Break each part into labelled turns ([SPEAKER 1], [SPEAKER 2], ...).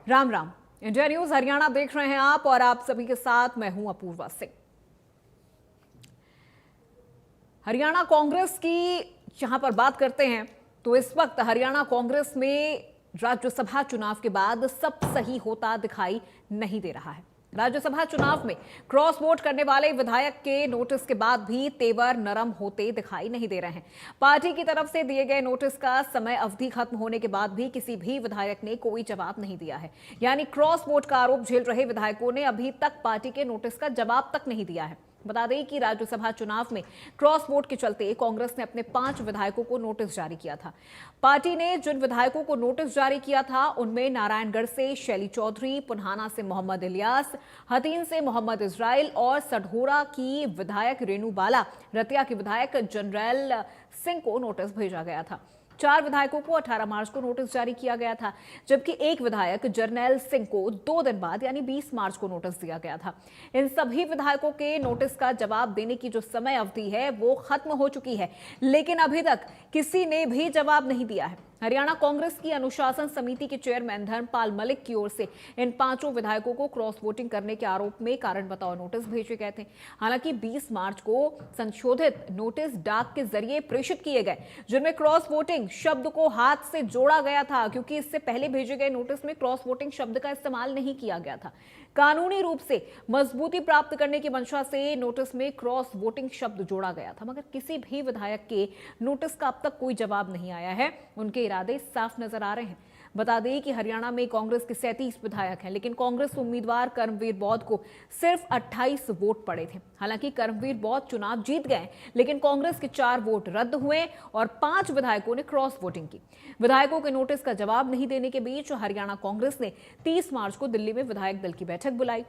[SPEAKER 1] Ram Ram. India news Haryana देख रहे हैं आप और आप सभी के साथ मैं हूं अपूर्वा सिंह। हरियाणा कांग्रेस की यहां पर बात करते हैं तो इस वक्त हरियाणा कांग्रेस में राज्यसभा चुनाव के बाद सब सही होता दिखाई नहीं दे रहा है। राज्यसभा चुनाव में क्रॉस वोट करने वाले विधायक के नोटिस के बाद भी तेवर नरम होते दिखाई नहीं दे रहे हैं। पार्टी की तरफ से दिए गए नोटिस का समय अवधि खत्म होने के बाद भी किसी भी विधायक ने कोई जवाब नहीं दिया है। यानी क्रॉस वोट का आरोप झेल रहे विधायकों ने अभी तक पार्टी के नोटिस का जवाब तक नहीं दिया है। बता दें कि राज्यसभा चुनाव में क्रॉस वोट के चलते कांग्रेस ने अपने 5 विधायकों को नोटिस जारी किया था। पार्टी ने जिन विधायकों को नोटिस जारी किया था उनमें नारायणगढ़ से शैली चौधरी, पुन्हाना से मोहम्मद इलियास, हतीन से मोहम्मद इजराइल और सढौरा की विधायक रेणु बाला, रतिया की विधायक जरनैल सिंह को नोटिस भेजा गया था। 4 विधायकों को 18 मार्च को नोटिस जारी किया गया था, जबकि एक विधायक जरनैल सिंह को 2 दिन बाद यानी 20 मार्च को नोटिस दिया गया था। इन सभी विधायकों के नोटिस का जवाब देने की जो समय अवधि है वो खत्म हो चुकी है, लेकिन अभी तक किसी ने भी जवाब नहीं दिया है। हरियाणा कांग्रेस की अनुशासन समिति के चेयरमैन धर्मपाल मलिक की ओर से इन 5 विधायकों को क्रॉस वोटिंग करने के आरोप में कारण बताओ नोटिस भेजे गए थे। हालांकि 20 मार्च को संशोधित नोटिस डाक के जरिए प्रेषित किए गए, जिनमें क्रॉस वोटिंग शब्द को हाथ से जोड़ा गया था, क्योंकि इससे पहले भेजे गए नोटिस में क्रॉस वोटिंग शब्द का इस्तेमाल नहीं किया गया था। कानूनी रूप से मजबूती प्राप्त करने की मंशा से नोटिस में क्रॉस वोटिंग शब्द जोड़ा गया था, मगर किसी भी विधायक के नोटिस का अब तक कोई जवाब नहीं आया है। उनके इरादे साफ नजर आ रहे हैं। बता दें कि हरियाणा में कांग्रेस के 37 विधायक हैं, लेकिन कांग्रेस उम्मीदवार कर्मवीर बौद्ध को सिर्फ 28 वोट पड़े थे। हालांकि कर्मवीर बौद्ध चुनाव जीत गए, लेकिन कांग्रेस के 4 वोट रद्द हुए और 5 विधायकों ने क्रॉस वोटिंग की। विधायकों के नोटिस का जवाब नहीं देने के बीच हरियाणा कांग्रेस ने 30 मार्च को दिल्ली में विधायक दल की बैठक बुलाई।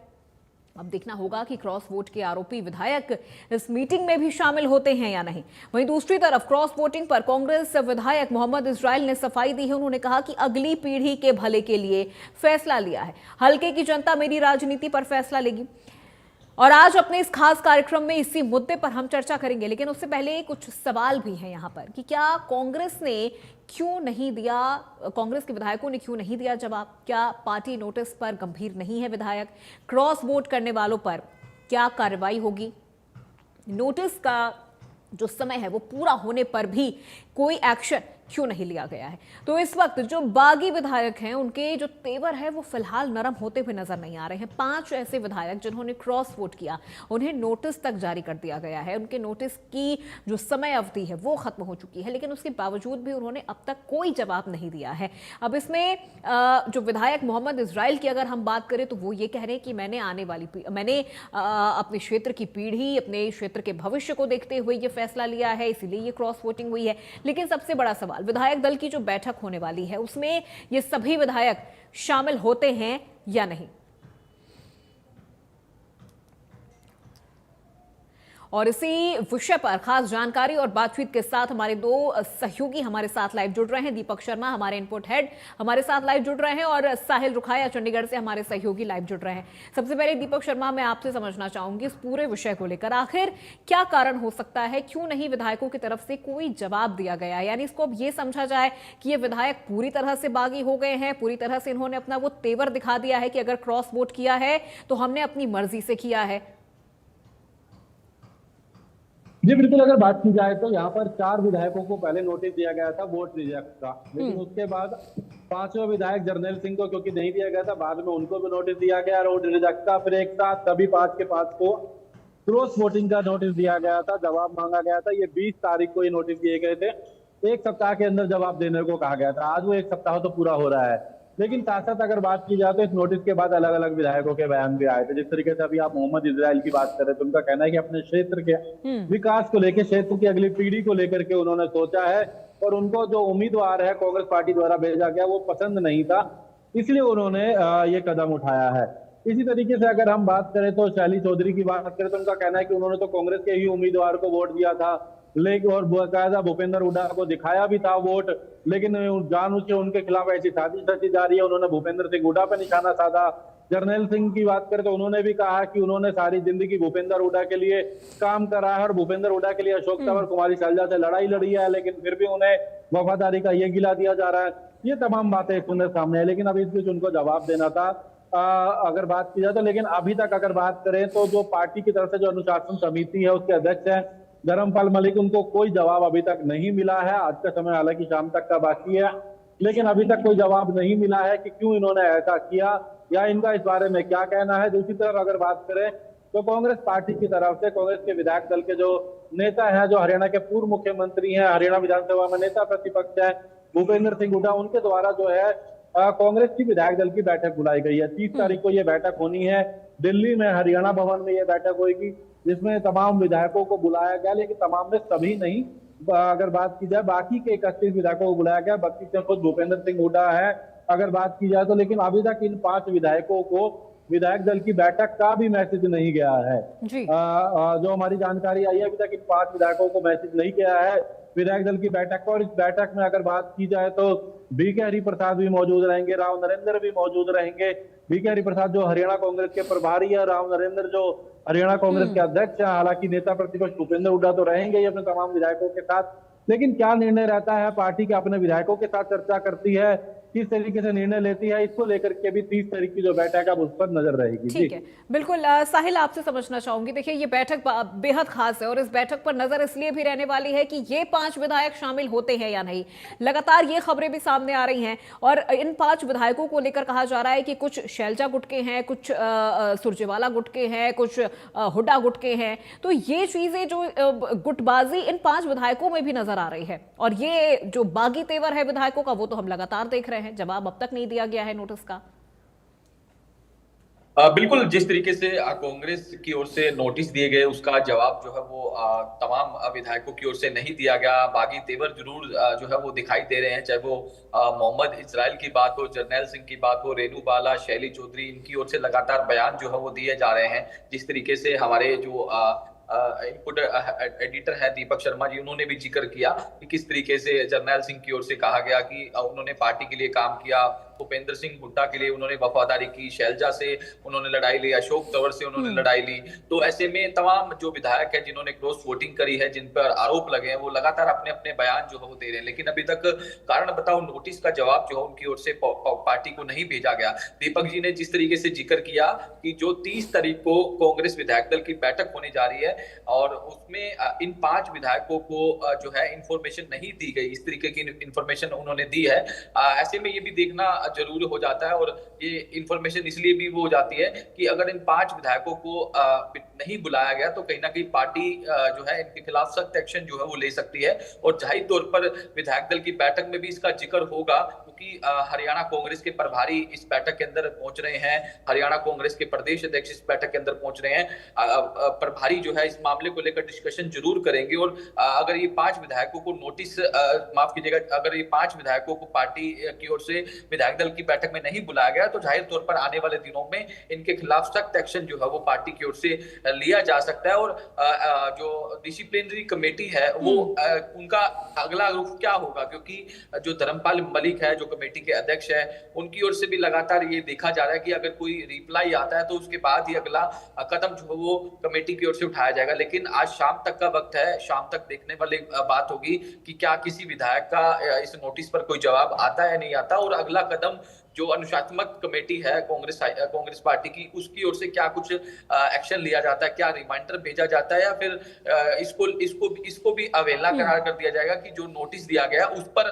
[SPEAKER 1] अब देखना होगा कि क्रॉस वोट के आरोपी विधायक इस मीटिंग में भी शामिल होते हैं या नहीं। वहीं दूसरी तरफ क्रॉस वोटिंग पर कांग्रेस विधायक मोहम्मद इजराइल ने सफाई दी है। उन्होंने कहा कि अगली पीढ़ी के भले के लिए फैसला लिया है। हल्के की जनता मेरी राजनीति पर फैसला लेगी। और आज अपने इस खास कार्यक्रम में इसी मुद्दे पर हम चर्चा करेंगे, लेकिन उससे पहले कुछ सवाल भी हैं यहाँ पर कि क्या कांग्रेस ने क्यों नहीं दिया, कांग्रेस के विधायकों ने क्यों नहीं दिया जवाब? क्या पार्टी नोटिस पर गंभीर नहीं है विधायक? क्रॉस वोट करने वालों पर क्या कार्रवाई होगी? नोटिस का जो समय है वो पूरा होने पर भी कोई एक्शन क्यों नहीं लिया गया है? तो इस वक्त जो बागी विधायक हैं उनके जो तेवर है वो फिलहाल नरम होते हुए नजर नहीं आ रहे हैं। 5 ऐसे विधायक जिन्होंने क्रॉस वोट किया, उन्हें नोटिस तक जारी कर दिया गया है। उनके नोटिस की जो समय अवधि है वो खत्म हो चुकी है, लेकिन उसके बावजूद भी उन्होंने अब तक कोई जवाब नहीं दिया है। अब इसमें जो विधायक मोहम्मद इजराइल की अगर हम बात करें तो वो ये कह रहे हैं कि मैंने अपने क्षेत्र की पीढ़ी, अपने क्षेत्र के भविष्य को देखते हुए ये फैसला लिया है, इसीलिए ये क्रॉस वोटिंग हुई है। लेकिन सबसे बड़ा सवाल, विधायक दल की जो बैठक होने वाली है उसमें ये सभी विधायक शामिल होते हैं या नहीं? और इसी विषय पर खास जानकारी और बातचीत के साथ हमारे 2 सहयोगी हमारे साथ लाइव जुड़ रहे हैं। दीपक शर्मा हमारे इनपुट हेड हमारे साथ लाइव जुड़ रहे हैं और साहिल रुखाया चंडीगढ़ से हमारे सहयोगी लाइव जुड़ रहे हैं। सबसे पहले दीपक शर्मा, मैं आपसे समझना चाहूंगी इस पूरे विषय को लेकर आखिर क्या कारण हो सकता है, क्यों नहीं विधायकों की तरफ से कोई जवाब दिया गया है? यानी इसको अब ये समझा जाए कि ये विधायक पूरी तरह से बागी हो गए हैं, पूरी तरह से इन्होंने अपना वो तेवर दिखा दिया है कि अगर क्रॉस वोट किया है तो हमने अपनी मर्जी से किया है।
[SPEAKER 2] जी बिल्कुल, अगर बात की जाए तो यहाँ पर 4 विधायकों को पहले नोटिस दिया गया था वोट रिजेक्ट का, लेकिन उसके बाद 5वें विधायक जरनैल सिंह को क्योंकि नहीं दिया गया था, बाद में उनको भी नोटिस दिया गया वोट रिजेक्ट का। फिर एक साथ सभी 5 के 5 को क्रॉस वोटिंग का नोटिस दिया गया था, जवाब मांगा गया था। ये 20 तारीख को ये नोटिस दिए गए थे। 1 सप्ताह के अंदर जवाब देने को कहा गया था। आज वो 1 सप्ताह तो पूरा हो रहा है, लेकिन साथ साथ अगर बात की जाए तो इस नोटिस के बाद अलग अलग विधायकों के बयान भी आए थे। जिस तरीके से अभी आप मोहम्मद इजराइल की बात कर रहे थे, उनका कहना है कि अपने क्षेत्र के विकास को लेकर, क्षेत्र की अगली पीढ़ी को लेकर के उन्होंने सोचा है और उनको जो उम्मीदवार है कांग्रेस पार्टी द्वारा भेजा गया वो पसंद नहीं था, इसलिए उन्होंने ये कदम उठाया है। इसी तरीके से अगर हम बात करें तो शैली चौधरी की बात करें तो उनका कहना है कि उन्होंने तो कांग्रेस के ही उम्मीदवार को वोट दिया था, लेकिन और बाकायदा भूपेंद्र हुड्डा को दिखाया भी था वोट, लेकिन जानबूझ के उनके खिलाफ ऐसी साजिश रची जा रही है। उन्होंने भूपेंद्र सिंह हुड्डा पर निशाना साधा। जरनैल सिंह की बात करें तो उन्होंने भी कहा कि उन्होंने सारी जिंदगी भूपेंद्र हुड्डा के लिए काम करा है और भूपेंद्र हुड्डा के लिए अशोक तंवर, कुमारी शैलजा से लड़ाई लड़ी है, लेकिन फिर भी उन्हें वफादारी का ये गिला दिया जा रहा है। ये तमाम बातें एक सुंदर सामने है। लेकिन अभी इस बीच उनको जवाब देना था। अगर बात की जाए तो, लेकिन अभी तक अगर बात करें तो जो पार्टी की तरफ से जो अनुशासन समिति है उसके अध्यक्ष हैं धर्मपाल मलिक, उनको कोई जवाब अभी तक नहीं मिला है। आज का समय हालांकि शाम तक का बाकी है, लेकिन अभी तक कोई जवाब नहीं मिला है कि क्यों इन्होंने ऐसा किया या इनका इस बारे में क्या कहना है। दूसरी तरफ अगर बात करें तो कांग्रेस पार्टी की तरफ से कांग्रेस के विधायक दल के जो नेता हैं, जो हरियाणा के पूर्व मुख्यमंत्री हैं, हरियाणा विधानसभा में नेता प्रतिपक्ष है भूपेंद्र सिंह हुड्डा, उनके द्वारा जो है कांग्रेस की विधायक दल की बैठक बुलाई गई है। 30 तारीख को ये बैठक होनी है दिल्ली में, हरियाणा भवन में ये बैठक होगी, जिसमें तमाम विधायकों को बुलाया गया। लेकिन तमाम में सभी नहीं, अगर बात की जाए बाकी के 31 विधायकों को बुलाया गया, 32 में खुद भूपेंद्र सिंह हुड्डा है अगर बात की जाए तो। लेकिन अभी तक इन 5 विधायकों को विधायक दल की बैठक का भी मैसेज नहीं गया है। जो हमारी जानकारी आई है, अभी तक इन 5 विधायकों को मैसेज नहीं गया है विधायक दल की बैठक का। और इस बैठक में अगर बात की जाए तो बीके हरिप्रसाद भी मौजूद रहेंगे, राव नरेंद्र भी मौजूद रहेंगे। बीके हरिप्रसाद जो हरियाणा कांग्रेस के प्रभारी है, राव नरेंद्र जो हरियाणा कांग्रेस के अध्यक्ष है। हालांकि नेता प्रतिपक्ष भूपेंद्र हुड्डा तो रहेंगे ही अपने तमाम विधायकों के साथ, लेकिन क्या निर्णय रहता है, पार्टी के अपने विधायकों के साथ चर्चा करती है, किस तरीके से निर्णय लेती है, इसको लेकर के भी 30 तारीख की जो बैठक है उस पर नजर रहेगी।
[SPEAKER 1] ठीक है, बिल्कुल। साहिल, आपसे समझना चाहूंगी, देखिए ये बैठक बेहद खास है और इस बैठक पर नजर इसलिए भी रहने वाली है कि ये 5 विधायक शामिल होते हैं या नहीं। लगातार ये खबरें भी सामने आ रही हैं और इन 5 विधायकों को लेकर कहा जा रहा है कि कुछ शैलजा गुट के हैं, कुछ सुरजेवाला गुट के हैं, कुछ हुड्डा गुट के हैं। तो ये चीजें जो गुटबाजी इन 5 विधायकों में भी नजर आ रही है और ये जो बागी तेवर है विधायकों का वो तो हम लगातार देख रहे हैं। जवाब अब तक नहीं दिया गया है नोटिस का।
[SPEAKER 3] बिल्कुल, जिस तरीके से कांग्रेस की ओर से नोटिस दिए गए उसका जवाब जो है वो तमाम विधायकों की ओर से नहीं दिया गया। बागी तेवर जरूर जो है वो दिखाई दे रहे हैं, चाहे वो मोहम्मद इस्राइल की बात हो, जर्नैल सिंह की बात हो, रेणु बाला, शैली चौधरी, इनकी ओर से लगातार बयान जो है वो दिए जा रहे हैं। जिस तरीके से हमारे जो इनपुट एडिटर है दीपक शर्मा जी, उन्होंने भी जिक्र किया कि किस तरीके से जर्नैल सिंह की ओर से कहा गया कि उन्होंने पार्टी के लिए काम किया, भूपेंद्र सिंह हुड्डा के लिए उन्होंने वफादारी की, शैलजा से उन्होंने लड़ाई ली, अशोक तंवर से उन्होंने लड़ाई ली। तो ऐसे में तमाम जो विधायक है जिन्होंने क्रॉस वोटिंग करी है, जिन पर आरोप लगे हैं, वो लगातार अपने अपने बयान जो है वो दे रहे हैं। लेकिन अभी तक कारण बताओ नोटिस का जवाब जो है उनकी ओर से पार्टी को नहीं भेजा गया। दीपक जी ने जिस तरीके से जिक्र किया कि जो 30 तारीख को कांग्रेस विधायक दल की बैठक होने जा रही है और उसमें इन 5 विधायकों को जो है इंफॉर्मेशन नहीं दी गई, इस तरीके की इंफॉर्मेशन उन्होंने दी है। ऐसे में ये भी देखना जरूर हो जाता है और ये इंफॉर्मेशन इसलिए भी वो हो जाती है कि अगर इन 5 विधायकों को नहीं बुलाया गया तो कहीं ना कहीं पार्टी जो है इनके खिलाफ सख्त एक्शन जो है वो ले सकती है। और जाहिर तौर पर विधायक दल की बैठक में भी इसका जिक्र होगा क्योंकि हरियाणा कांग्रेस के प्रभारी इस बैठक के अंदर पहुंच रहे हैं, हरियाणा कांग्रेस के प्रदेश अध्यक्ष इस बैठक के अंदर पहुंच रहे हैं। प्रभारी जो है इस मामले को लेकर डिस्कशन जरूर करेंगे और अगर ये 5 विधायकों को नोटिस माफ कीजिएगा, अगर ये 5 विधायकों को पार्टी की ओर से विधायक दल की बैठक में नहीं बुलाया गया तो जाहिर तौर पर आने वाले दिनों में इनके खिलाफ सख्त एक्शन जो है वो पार्टी की ओर से लिया जा सकता है। और जो डिसिप्लिनरी कमेटी है वो उनका अगला रुख क्या होगा, क्योंकि जो धर्मपाल मलिक है जो कमेटी के अध्यक्ष है, उनकी ओर से भी लगातार ये देखा जा रहा है कि अगर कोई रिप्लाई आता है तो उसके बाद ही अगला कदम जो है वो कमेटी की ओर से उठाया जाएगा। लेकिन आज शाम तक का वक्त है, शाम तक देखने वाली बात होगी कि क्या किसी विधायक का इस नोटिस पर कोई जवाब आता है या नहीं आता और अगला कदम जो अनुशासनात्मक कमेटी है कांग्रेस पार्टी की, उसकी ओर से क्या कुछ एक्शन लिया जाता है, क्या रिमाइंडर भेजा जाता है या फिर इसको भी अवहेलना करार कर दिया जाएगा कि जो नोटिस दिया गया उस पर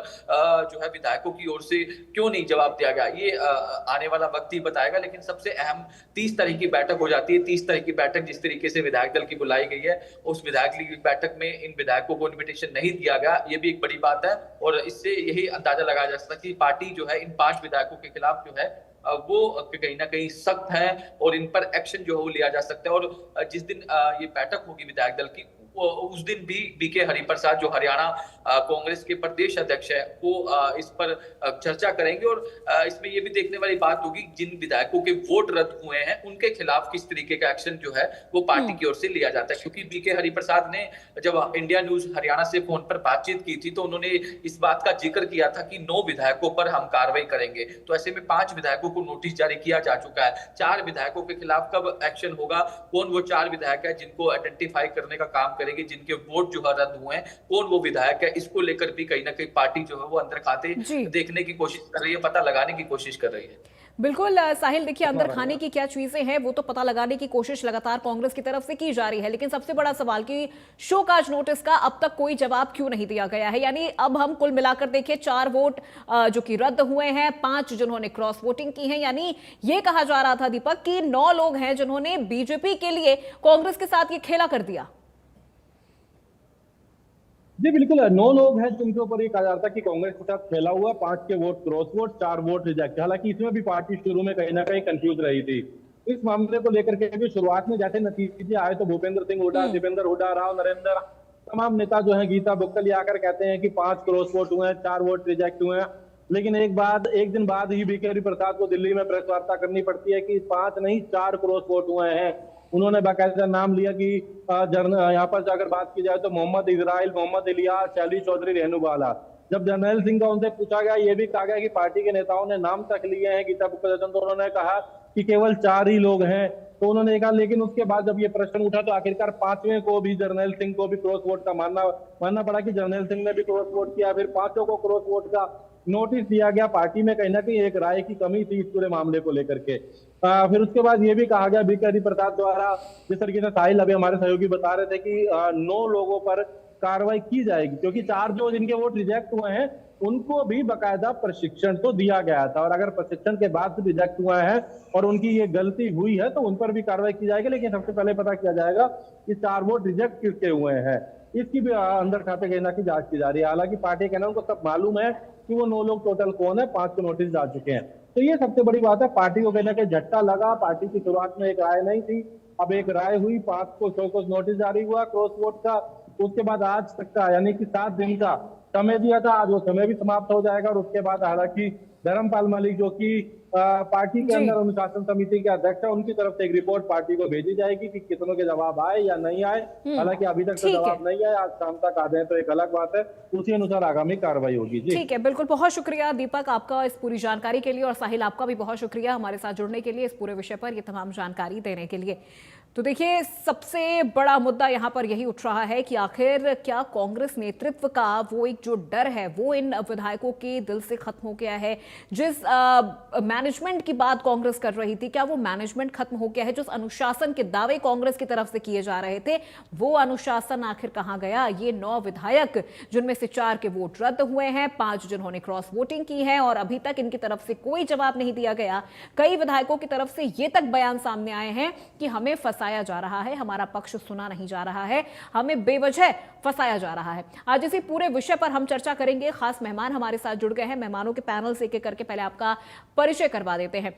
[SPEAKER 3] जो है विधायकों की ओर से क्यों नहीं जवाब दिया गया, ये आने वाला वक्त ही बताएगा। लेकिन सबसे अहम 30 तारीख की बैठक हो जाती है। 30 तारीख की बैठक जिस तरीके से विधायक दल की बुलाई गई है, उस विधायक दल की बैठक में इन विधायकों को इन्विटेशन नहीं दिया गया, ये भी एक बड़ी बात है। और इससे यही अंदाजा लगाया जा सकता है कि पार्टी जो है इन 5 विधायकों के खिलाफ जो है वो कहीं ना कहीं सख्त है और इन पर एक्शन जो है वो लिया जा सकता है। और जिस दिन ये बैठक होगी विधायक दल की उस दिन भी बीके हरिप्रसाद जो हरियाणा कांग्रेस के प्रदेश अध्यक्ष है वो इस पर चर्चा करेंगे और इसमें ये भी देखने वाली बात होगी जिन विधायकों के वोट रद्द हुए हैं उनके खिलाफ किस तरीके का एक्शन जो है वो पार्टी की ओर से लिया जाता है। क्योंकि बीके हरिप्रसाद ने जब इंडिया न्यूज हरियाणा से फोन पर बातचीत की थी तो उन्होंने इस बात का जिक्र किया था कि 9 विधायकों पर हम कार्रवाई करेंगे। तो ऐसे में 5 विधायकों को नोटिस जारी किया जा चुका है। 4 विधायकों के खिलाफ कब एक्शन होगा, कौन वो 4 विधायक है जिनको आइडेंटिफाई करने का काम करेगी, जिनके वोट जो है रद्द हुए हैं, कौन वो विधायक है, इसको लेकर भी कहीं ना कहीं पार्टी जो है वो अंदर खाते
[SPEAKER 1] जी
[SPEAKER 3] देखने की कोशिश कर रही है, पता लगाने की कोशिश कर रही है।
[SPEAKER 1] बिल्कुल साहिल, देखिए अंदर खाने की क्या चीजें हैं वो तो पता लगाने की कोशिश लगातार कांग्रेस की तरफ से की जा रही है, लेकिन सबसे बड़ा सवाल कि शोकाज नोटिस का अब तक कोई जवाब क्यों नहीं दिया गया है। यानी अब हम कुल मिलाकर देखें 4 वोट जो कि रद्द हुए हैं, 5 जिन्होंने क्रॉस वोटिंग की है, यानी ये कहा जा रहा था दीपक कि 9 लोग हैं जिन्होंने बीजेपी के लिए कांग्रेस के साथ ये खेला कर दिया।
[SPEAKER 2] जी बिल्कुल, 9 लोग हैं जिनके ऊपर ये कहा जा रहा था कि कांग्रेस के साथ खेला हुआ, 5 के vote cross vote, 4 vote reject. हालांकि इसमें भी पार्टी शुरू में कहीं ना कहीं कंफ्यूज रही थी इस मामले को लेकर के भी। शुरुआत में जैसे नतीजे आए तो भूपेंद्र सिंह हुड्डा, दीपेंद्र हुड्डा, राव नरेंद्र, तमाम नेता जो है, गीता बुक्कल आकर कहते हैं कि 5 क्रॉस वोट हुए हैं, 4 वोट रिजेक्ट हुए हैं। लेकिन एक दिन बाद ही बीके हरिप्रसाद को दिल्ली में प्रेस वार्ता करनी पड़ती है कि 5 नहीं 4 क्रॉस वोट हुए हैं। उन्होंने बाकायदा नाम लिया कि यहाँ पर अगर बात की जाए तो मोहम्मद इजराइल, मोहम्मद इलियास, शैली चौधरी, रेणुबाला। जब जर्नैल सिंह का उनसे पूछा गया, ये भी कहा गया कि पार्टी के नेताओं ने नाम तक लिए हैं गीता बुक्कल, तो उन्होंने कहा कि केवल 4 ही लोग हैं। तो उन्होंने कहा, लेकिन उसके बाद जब ये प्रश्न उठा तो आखिरकार 5वें को भी, जर्नैल सिंह को भी क्रॉस वोट का मानना पड़ा कि जर्नैल सिंह ने भी क्रॉस वोट किया। फिर 5 को क्रॉस वोट का नोटिस दिया गया। पार्टी में कहीं ना कहीं एक राय की कमी थी इस पूरे मामले को लेकर के। फिर उसके बाद ये भी कहा गया बीके हरिप्रसाद द्वारा, जिस तरीके से साहिल अभी हमारे सहयोगी बता रहे थे कि 9 लोगों पर कार्रवाई की जाएगी, क्योंकि 4 जो जिनके वोट रिजेक्ट हुए हैं उनको भी बकायदा प्रशिक्षण तो दिया गया था, और अगर प्रशिक्षण के बाद से रिजेक्ट हुआ है और उनकी ये गलती हुई है तो उन पर भी कार्रवाई की जाएगी। लेकिन सबसे पहले पता किया जाएगा कि 4 वोट रिजेक्ट किसके हुए हैं, इसकी भी अंदर खाते कहना की जांच की जा रही है। हालांकि पार्टी कहना उनको सब मालूम है कि वो 9 लोग टोटल कौन है, 5 को नोटिस जा चुके हैं। तो ये सबसे बड़ी बात है, पार्टी को कहना कि झटका लगा। पार्टी की शुरुआत में एक राय नहीं थी, अब एक राय हुई, 5 को 6 को नोटिस जारी हुआ क्रॉस वोट का। उसके बाद आज तक का यानी कि 7 दिन का समय दिया था, आज वो समय भी समाप्त हो जाएगा। और उसके बाद हालांकि धर्मपाल मलिक जो कि पार्टी के अंदर अनुशासन समिति के अध्यक्ष है, उनकी तरफ से एक रिपोर्ट पार्टी को भेजी जाएगी कि कितनों के जवाब आए या नहीं आए। हालांकि अभी तक तो जवाब नहीं आए, आज शाम तक आ जाए तो एक अलग बात है, उसी अनुसार आगामी कार्रवाई होगी। जी
[SPEAKER 1] ठीक है, बिल्कुल। बहुत शुक्रिया दीपक आपका इस पूरी जानकारी के लिए, और साहिल आपका भी बहुत शुक्रिया हमारे साथ जुड़ने के लिए, इस पूरे विषय पर ये तमाम जानकारी देने के लिए। तो देखिए, सबसे बड़ा मुद्दा यहाँ पर यही उठ रहा है कि आखिर क्या कांग्रेस नेतृत्व का वो एक जो डर है वो इन विधायकों के दिल से खत्म हो गया है। जिस मैनेजमेंट की बात कांग्रेस कर रही थी, क्या वो मैनेजमेंट खत्म हो गया है? जिस अनुशासन के दावे कांग्रेस की तरफ से किए जा रहे थे, वो अनुशासन आखिर कहाँ गया? ये 9 विधायक जिनमें से 4 के वोट रद्द हुए हैं, 5 जिन्होंने क्रॉस वोटिंग की है, और अभी तक इनकी तरफ से कोई जवाब नहीं दिया गया। कई विधायकों की तरफ से ये तक बयान सामने आए हैं कि हमें फंसाया जा रहा है, हमारा पक्ष सुना नहीं जा रहा है, हमें बेवजह फंसाया जा रहा है। आज इसी पूरे विषय पर हम चर्चा करेंगे। खास मेहमान हमारे साथ जुड़ गए हैं। मेहमानों के पैनल से एक-एक करके पहले आपका परिचय करवा देते हैं।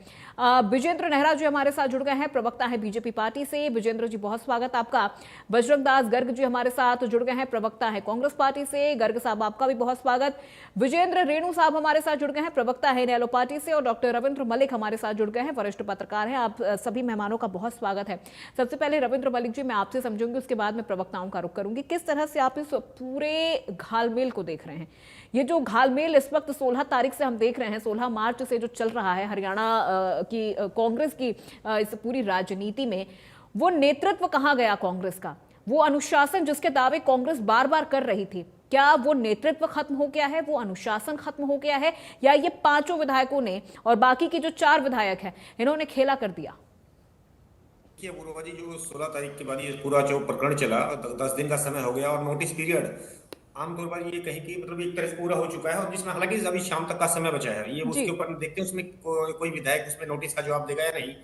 [SPEAKER 1] विजेंद्र नेहरा जी हमारे साथ जुड़ गए हैं, प्रवक्ता है बीजेपी पार्टी से। विजेंद्र जी, बहुत स्वागत आपका। बजरंग दास गर्ग जी हमारे साथ जुड़ गए हैं, प्रवक्ता है कांग्रेस पार्टी से। गर्ग साहब, आपका भी बहुत स्वागत। विजेंद्र रेणु साहब हमारे साथ जुड़ गए हैं, प्रवक्ता है इनेलो पार्टी से। और डॉक्टर रविंद्र मलिक हमारे साथ जुड़ गए हैं, वरिष्ठ पत्रकार हैं। आप सभी मेहमानों का बहुत स्वागत है। सबसे पहले रविंद्र मलिक जी, मैं आपसे समझूंगी, उसके बाद मैं प्रवक्ताओं का रुख करूंगी। किस तरह से आप इस पूरे घालमेल को देख रहे हैं? ये जो घालमेल इस वक्त 16 तारीख से हम देख रहे हैं, 16 मार्च से जो चल रहा है हरियाणा की कांग्रेस की इस पूरी राजनीति में, वो नेतृत्व कहाँ गया कांग्रेस का? वो अनुशासन जिसके दावे कांग्रेस बार बार कर रही थी, क्या वो नेतृत्व खत्म हो गया है, वो अनुशासन खत्म हो गया है, या ये 5 विधायकों ने और बाकी की जो 4 विधायक हैं इन्होंने खेला कर दिया?
[SPEAKER 4] देखिए जी, जो 16 तारीख के बाद ये पूरा जो प्रकरण चला, 10 दिन का समय हो गया, और नोटिस पीरियड आमतौर पर ये कहीं कि मतलब एक तरह से पूरा हो चुका है, और जिसमें हालांकि अभी शाम तक का समय बचा है। ये उसके ऊपर देखते हैं उसमें कोई विधायक उसमें नोटिस का जवाब देगा या नहीं।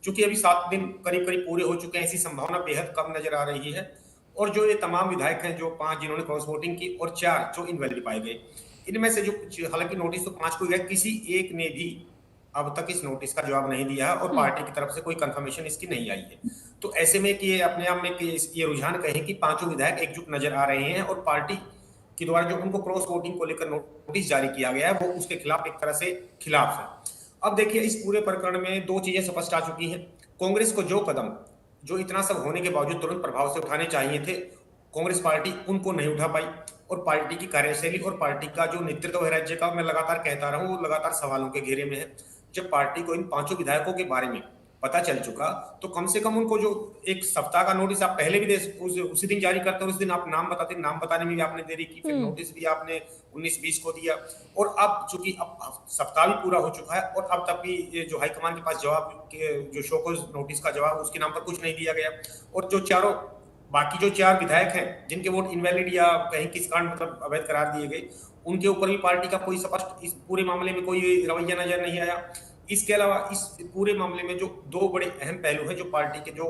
[SPEAKER 4] चूंकि अभी 7 दिन करीब करीब पूरे हो चुके हैं, ऐसी संभावना बेहद कम नजर आ रही है। और जो ये तमाम विधायक हैं, जो 5 जिन्होंने क्रॉस वोटिंग की और 4 जो इनवैलिड पाए गए, इनमें से जो हालांकि नोटिस तो 5 को गया, किसी एक ने भी अब तक इस नोटिस का जवाब नहीं दिया है, और पार्टी की तरफ से कोई कंफर्मेशन इसकी नहीं आई है। तो ऐसे में कि ये अपने आप में ये रुझान कहें कि 5 विधायक एकजुट नजर आ रहे हैं, और पार्टी के द्वारा जो उनको क्रॉस वोटिंग को लेकर नोटिस जारी किया गया है वो उसके खिलाफ एक तरह से खिलाफ है। अब देखिए, इस पूरे प्रकरण में 2 चीजें स्पष्ट आ चुकी हैं। कांग्रेस को जो कदम, जो इतना सब होने के बावजूद तुरंत प्रभाव से उठाने चाहिए थे, कांग्रेस पार्टी उनको नहीं उठा पाई। और पार्टी की कार्यशैली और पार्टी का जो नेतृत्व है राज्य का, मैं लगातार कहता रहा हूं, वो लगातार सवालों के घेरे में है। जब पार्टी को इन 5 विधायकों के बारे में पता चल चुका, तो कम से कम उनको जो एक सप्ताह का नोटिस आप पहले भी उसी दिन जारी करते हो, उस दिन आप नाम बताते, नाम बताने में भी आपने देरी की, फिर नोटिस भी आपने 19-20 को दिया, और अब चूंकि अब सप्ताह भी पूरा हो चुका है और अब तक भी ये जो हाईकमान के पास जवाब जो शोकॉज नोटिस का जवाब उसके नाम पर कुछ नहीं दिया गया। और जो बाकी जो 4 विधायक हैं जिनके वोट इनवैलिड या कहीं किस कारण मतलब अवैध करार दिए गए, उनके ऊपर भी पार्टी का कोई स्पष्ट इस पूरे मामले में कोई रवैया नजर नहीं आया। इसके अलावा इस पूरे मामले में जो 2 बड़े अहम पहलू हैं जो पार्टी के जो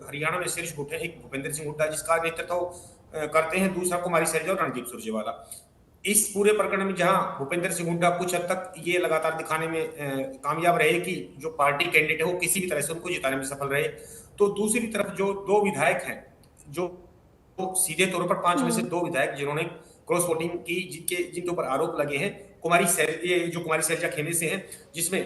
[SPEAKER 4] हरियाणा में शीर्ष गुट है, एक भूपेंद्र सिंह हुड्डा जिसका नेतृत्व करते हैं, दूसरा कुमारी सैलजा और रणदीप सुरजेवाला। इस पूरे प्रकरण में जहां भूपेंद्र सिंह हुड्डा कुछ हद तक ये लगातार दिखाने में कामयाब रहे कि जो पार्टी कैंडिडेट है वो किसी भी तरह से उनको जिताने में सफल रहे, तो दूसरी तरफ जो 2 विधायक हैं जो सीधे तौर पर 5 में से 2 विधायक जिन्होंने क्रॉस वोटिंग की, जिनके ऊपर आरोप लगे हैं, कुमारी सैलजा खेमे से हैं, जिसमें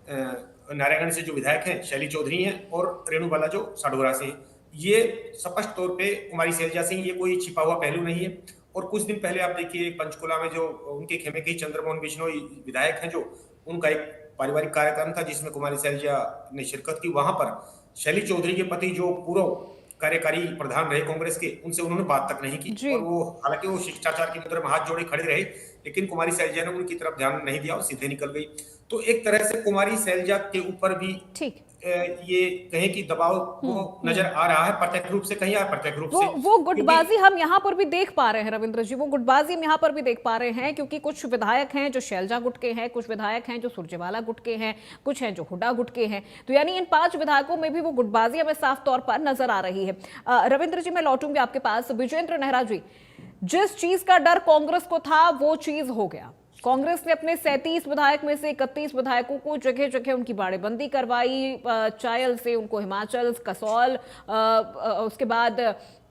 [SPEAKER 4] नारायणगढ़ से जो विधायक हैं शैली चौधरी हैं और रेणु बाला जो साडोरा से हैं। ये स्पष्ट तौर पे कुमारी सैलजा सिंह, ये कोई छिपा हुआ पहलू नहीं है। और कुछ दिन पहले आप देखिए पंचकुला में जो उनके खेमे के चंद्रमोहन बिश्नोई विधायक हैं, जो उनका एक पारिवारिक कार्यक्रम था जिसमें कुमारी सैलजा ने शिरकत की, वहां पर शैली चौधरी के पति जो पूर्व कार्यकारी प्रधान रहे कांग्रेस के, उनसे उन्होंने बात तक नहीं की, और वो हालांकि वो शिष्टाचार की मुद्रा में हाथ जोड़े खड़े रहे, लेकिन कुमारी सैलजा ने उनकी तरफ ध्यान नहीं दिया और सीधे निकल गई। तो एक तरह से कुमारी सैलजा के ऊपर भी ये कहें कि दबाव वो नजर आ रहा है, प्रत्यक्ष रूप से कहीं अप्रत्यक्ष रूप से।
[SPEAKER 1] वो गुटबाजी हम यहाँ पर भी देख पा रहे हैं रविंद्र जी, वो गुटबाजी हम यहाँ पर भी देख पा रहे हैं, क्योंकि कुछ विधायक हैं जो शैलजा गुट के हैं, कुछ विधायक हैं जो सुरजेवाला गुट के हैं, कुछ हैं जो हुड्डा गुट के हैं। तो यानी इन 5 विधायकों में भी वो गुटबाजी हमें साफ तौर पर नजर आ रही है। रविंद्र जी, मैं लौटूंगी आपके पास। विजेंद्र नेहरा जी, जिस चीज का डर कांग्रेस को था वो चीज हो गया। कांग्रेस ने अपने 37 विधायक में से 31 विधायकों को जगह जगह उनकी बाड़ेबंदी करवाई, चायल से उनको हिमाचल, कसौल, उसके बाद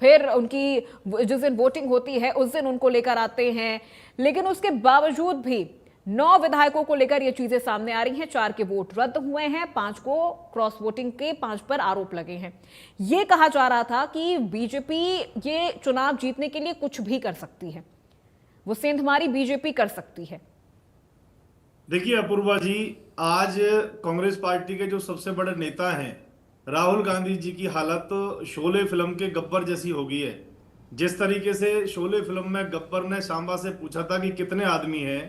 [SPEAKER 1] फिर उनकी जिस दिन वोटिंग होती है उस दिन उनको लेकर आते हैं। लेकिन उसके बावजूद भी 9 विधायकों को लेकर ये चीजें सामने आ रही हैं। 4 के वोट रद्द हुए हैं, 5 को क्रॉस वोटिंग के 5 पर आरोप लगे हैं। ये कहा जा रहा था कि बीजेपी ये चुनाव जीतने के लिए कुछ भी कर सकती है, वो सेंधमारी बीजेपी कर सकती है।
[SPEAKER 5] देखिए अपूर्वा जी, आज कांग्रेस पार्टी के जो सबसे बड़े नेता हैं राहुल गांधी जी की हालत शोले फिल्म के गब्बर जैसी हो गई है। जिस तरीके से शोले फिल्म में गब्बर ने सांबा से पूछा था कि कितने आदमी हैं,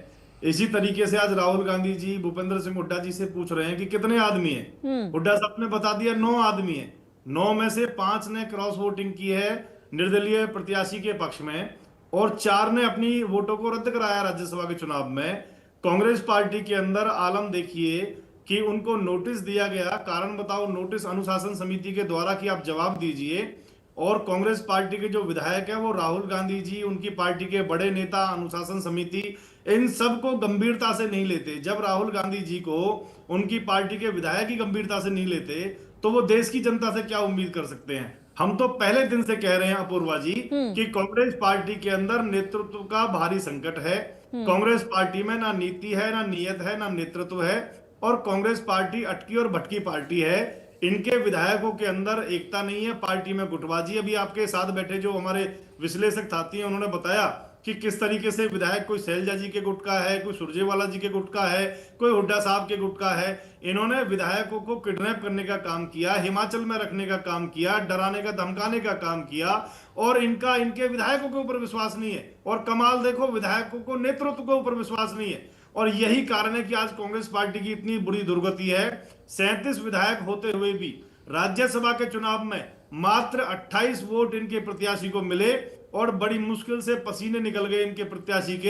[SPEAKER 5] इसी तरीके से आज राहुल गांधी जी भूपेंद्र सिंह हुड्डा जी से पूछ रहे हैं कि कितने आदमी हैं। हुड्डा साहब ने बता दिया 9 आदमी हैं। 9 में से 5 ने क्रॉस वोटिंग की है निर्दलीय प्रत्याशी के पक्ष में, और 4 ने अपनी वोटों को रद्द कराया राज्यसभा के चुनाव में। कांग्रेस पार्टी के अंदर आलम देखिए कि उनको नोटिस दिया गया, कारण बताओ नोटिस अनुशासन समिति के द्वारा कि आप जवाब दीजिए, और कांग्रेस पार्टी के जो विधायक है वो राहुल गांधी जी, उनकी पार्टी के बड़े नेता, अनुशासन समिति, इन सब को गंभीरता से नहीं लेते। जब राहुल गांधी जी को उनकी पार्टी के विधायक ही गंभीरता से नहीं लेते तो वो देश की जनता से क्या उम्मीद कर सकते हैं। हम तो पहले दिन से कह रहे हैं अपूर्वा जी कि कांग्रेस पार्टी के अंदर नेतृत्व का भारी संकट है। कांग्रेस पार्टी में ना नीति है, ना नियत है, ना नेतृत्व है, और कांग्रेस पार्टी अटकी और भटकी पार्टी है। इनके विधायकों के अंदर एकता नहीं है, पार्टी में गुटबाजी। अभी आपके साथ बैठे जो हमारे विश्लेषक साथी हैं उन्होंने बताया कि किस तरीके से विधायक कोई सैलजा जी के गुट का है, कोई सुरजेवाला जी के गुट का है, कोई हुड्डा साहब के गुट का है। इन्होंने विधायकों को किडनैप करने का काम किया, हिमाचल में रखने का काम किया, डराने का धमकाने का काम किया, और इनके विधायकों के ऊपर विश्वास नहीं है। और कमाल देखो, विधायकों को नेतृत्व के ऊपर विश्वास नहीं है, और यही कारण है कि आज कांग्रेस पार्टी की इतनी बुरी दुर्गति है। 37 विधायक होते हुए भी राज्यसभा के चुनाव में मात्र 28 वोट इनके प्रत्याशी को मिले, और बड़ी मुश्किल से पसीने निकल गए इनके प्रत्याशी के।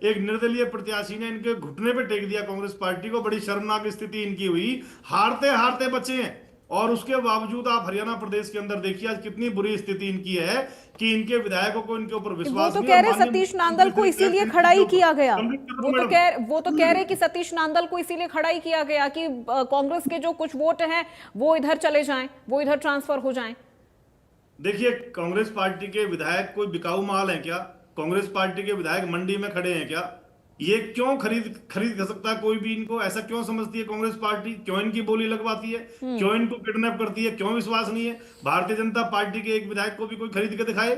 [SPEAKER 5] एक निर्दलीय प्रत्याशी ने इनके घुटने पे टेक दिया कांग्रेस पार्टी को। बड़ी शर्मनाक स्थिति इनकी हुई, हारते हारते बचे हैं। और उसके बावजूद आप हरियाणा प्रदेश के अंदर देखिए आज कितनी बुरी स्थिति इनकी है कि इनके विधायकों को इनके ऊपर विश्वास
[SPEAKER 1] नहीं। वो तो कह रहे सतीश नांदल को इसीलिए खड़ा ही किया गया। वो तो कह रहे कि सतीश नांदल को इसीलिए खड़ा ही किया गया कि कांग्रेस के जो कुछ वोट हैं वो इधर चले जाएं, वो इधर ट्रांसफर हो जाएं।
[SPEAKER 5] देखिए, कांग्रेस पार्टी के विधायक कोई बिकाऊ माल है क्या? कांग्रेस पार्टी के विधायक मंडी में खड़े हैं क्या? ये क्यों खरीद सकता है कोई भी इनको? ऐसा क्यों समझती है कांग्रेस पार्टी? क्यों इनकी बोली लगवाती है? क्यों इनको किडनैप करती है? क्यों विश्वास नहीं है? भारतीय जनता पार्टी के एक विधायक को भी कोई खरीद के दिखाए?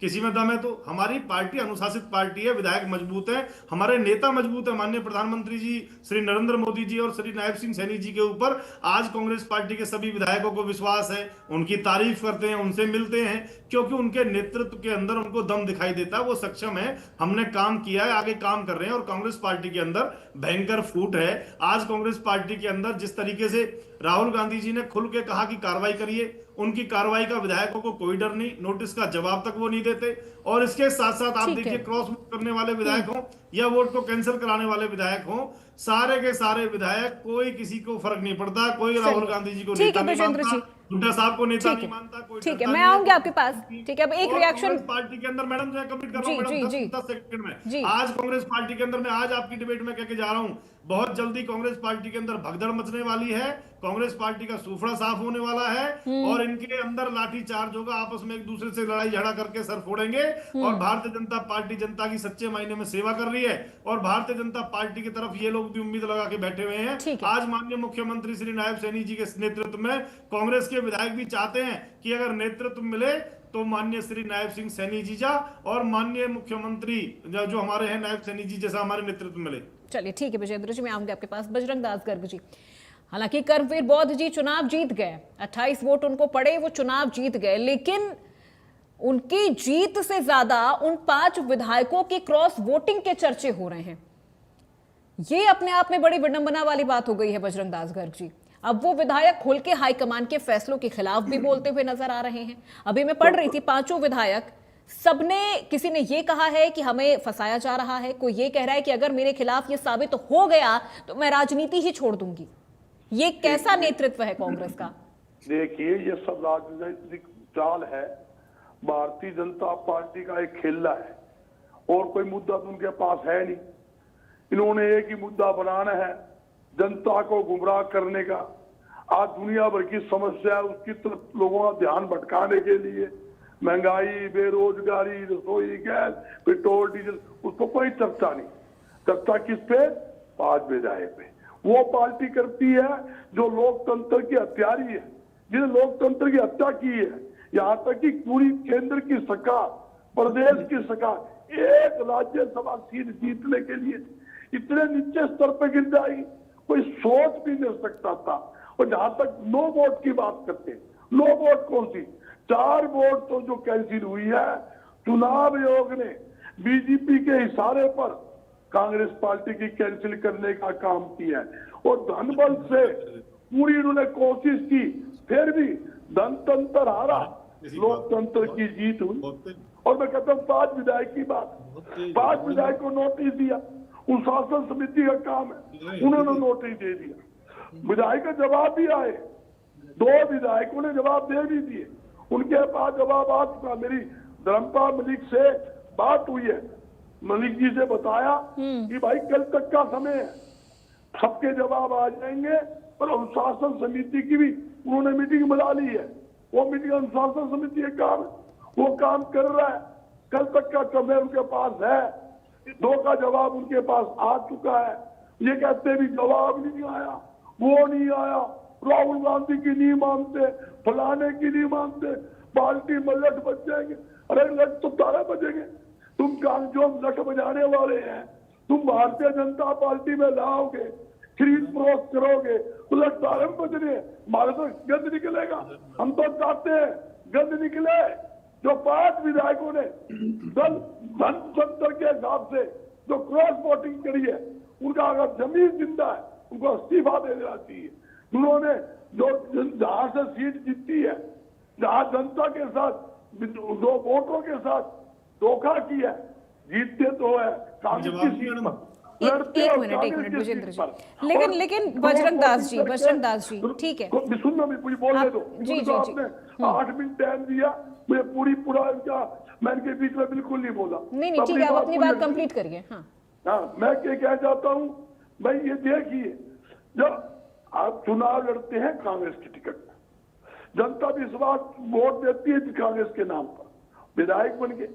[SPEAKER 5] किसी में दम है। तो हमारी पार्टी अनुशासित पार्टी है, विधायक मजबूत है, हमारे नेता मजबूत है। माननीय प्रधानमंत्री जी श्री नरेंद्र मोदी जी और श्री नायब सिंह सैनी जी के ऊपर आज कांग्रेस पार्टी के सभी विधायकों को विश्वास है, उनकी तारीफ करते हैं, उनसे मिलते हैं, क्योंकि उनके नेतृत्व के अंदर उनको दम दिखाई देता है, वो सक्षम है, हमने काम किया है, आगे काम कर रहे हैं। और कांग्रेस पार्टी के अंदर भयंकर फूट है। आज कांग्रेस पार्टी के अंदर जिस तरीके से राहुल गांधी जी ने खुल के कहा कि कार्रवाई करिए, उनकी कार्रवाई का विधायकों को कोई डर नहीं, नोटिस का जवाब तक वो नहीं देते। और इसके साथ साथ आप देखिए, क्रॉस वोट करने वाले विधायक हों या वोट को कैंसिल कराने वाले विधायक हों, सारे के सारे विधायक, कोई किसी को फर्क नहीं पड़ता, कोई राहुल गांधी जी को नेता नहीं मानता, हुड्डा साहब को नेता नहीं मानता, कोई।
[SPEAKER 1] ठीक है, मैं आऊंगी आपके पास। ठीक है, अब एक रिएक्शन
[SPEAKER 5] पार्टी के अंदर, मैडम मैं कंप्लीट कर रहा हूं मैडम 10 सेकंड में। आज कांग्रेस पार्टी के अंदर, मैं आज आपकी डिबेट में कहके जा रहा हूं, बहुत जल्दी कांग्रेस पार्टी के अंदर भगदड़ मचने वाली है, कांग्रेस पार्टी का सूफड़ा साफ होने वाला है, और इनके अंदर लाठी चार्ज होगा, आपस में एक दूसरे से लड़ाई झगड़ा करके सर फोड़ेंगे। और भारतीय जनता पार्टी जनता की सच्चे मायने में सेवा कर रही है, और भारतीय जनता पार्टी की तरफ ये लोग भी उम्मीद लगा के बैठे हुए हैं। आज माननीय मुख्यमंत्री श्री नायब सैनी जी के नेतृत्व में कांग्रेस के विधायक भी चाहते हैं कि अगर नेतृत्व मिले तो माननीय श्री नायब सिंह सैनी जी जा, और माननीय मुख्यमंत्री जो हमारे हैं नायब सैनी जी जैसा हमारे नेतृत्व मिले।
[SPEAKER 1] चलिए ठीक है विजेंद्र जी, मैं आऊंगी आपके पास। बजरंग दास गर्ग जी, हालांकि कर्मवीर बौद्ध जी चुनाव जीत गए, 28 वोट उनको पड़े, वो चुनाव जीत गए, लेकिन उनकी जीत से ज्यादा उन 5 विधायकों की क्रॉस वोटिंग के चर्चे हो रहे हैं। ये अपने आप में बड़ी विडंबना वाली बात हो गई है बजरंग दास गर्ग जी। अब वो विधायक खुल के हाईकमान के फैसलों के खिलाफ भी बोलते हुए नजर आ रहे हैं। अभी मैं पढ़ रही थी, 5 विधायक, सबने, किसी ने ये कहा है कि हमें फंसाया जा रहा है, कोई ये कह रहा है कि अगर मेरे खिलाफ ये साबित हो गया तो मैं राजनीति ही छोड़ दूंगी। ये कैसा नेतृत्व है कांग्रेस का?
[SPEAKER 6] देखिए, ये सब राजनीतिक चाल है, भारतीय जनता पार्टी का एक खेला है, और कोई मुद्दा तो उनके पास है नहीं। इन्होंने एक ही मुद्दा बनाना है, जनता को गुमराह करने का। आज दुनिया भर की समस्या है, उसकी तरफ लोगों का ध्यान भटकाने के लिए, महंगाई, बेरोजगारी, रसोई गैस, पेट्रोल डीजल, उसको कोई चर्चा नहीं। चर्चा किस पे? 5 विधायक पे। वो पार्टी करती है जो लोकतंत्र की हत्यारी है, जिसने लोकतंत्र की हत्या की है। यहाँ तक कि पूरी केंद्र की सरकार, प्रदेश की सरकार एक राज्यसभा सीट जीतने के लिए इतने नीचे स्तर पर गिर जाएगी, कोई सोच भी नहीं सकता था। और जहां तक नो वोट की बात करते हैं, नो वोट कौन सी? 4 वोट तो जो कैंसिल हुई है, चुनाव आयोग ने बीजेपी के इशारे पर कांग्रेस पार्टी की कैंसिल करने का काम किया है, और धनबल से पूरी उन्होंने कोशिश की, फिर भी धनतंत्र हारा, लोकतंत्र की जीत हुई। और मैं कहता हूँ 5 विधायक की बात, 5 विधायक को नोटिस दिया, उन शासन समिति का काम है, उन्होंने नोटिस दे दिया। विधायक का जवाब भी आए, 2 विधायकों ने जवाब दे भी दिए, उनके पास जवाब आ चुका। मेरी धर्मपाल मलिक से बात हुई है, मलिक जी से बताया कि भाई कल तक का समय है, सबके जवाब आ जाएंगे। और अनुशासन समिति की भी उन्होंने मीटिंग बुला ली है, वो मीटिंग अनुशासन समिति का काम है, वो काम कर रहा है। कल तक का समय उनके पास है, 2 का जवाब उनके पास आ चुका है। ये कहते भी जवाब नहीं आया, वो नहीं आया, राहुल गांधी की नहीं मानते, फलाने की नहीं मानते, पार्टी में लट बच जाएंगे। अरे लट तो 12 बजेंगे, तुम जो लट बजाने वाले हैं, तुम भारतीय जनता पार्टी में लाओगे, खरीद फरोख्त करोगे, तो लट 12 बजने, हमारे तो गंद निकलेगा। हम तो चाहते हैं गंद निकले। जो 5 विधायकों ने धनतंत्र के हिसाब से जो क्रॉस वोटिंग करी है, उनका अगर जमीन जिंदा है, उनको इस्तीफा दे देना चाहिए। उन्होंने जो जहां से सीट जीती है, जहां जनता के साथ, जो वोटरों के साथ धोखा किया, जीतते तो है कांग्रेस की सीट पर,
[SPEAKER 1] एक मिनट विजेंद्र जी, लेकिन बजरंग दास जी, ठीक है,
[SPEAKER 6] सुनना भी पूरी बोलने दो।
[SPEAKER 1] जी,
[SPEAKER 6] आपने 8 मिनट टाइम दिया मुझे, पूरा इनका, मैं इनके बीच में बिल्कुल नहीं बोला।
[SPEAKER 1] नहीं ठीक है, आप अपनी बात कंप्लीट करिए।
[SPEAKER 6] हाँ, मैं क्या कहना चाहता हूँ भाई, ये देखिए, जब आप चुनाव लड़ते हैं कांग्रेस की टिकट पर, जनता विश्वास वोट देती है कांग्रेस के नाम पर, विधायक बन गए।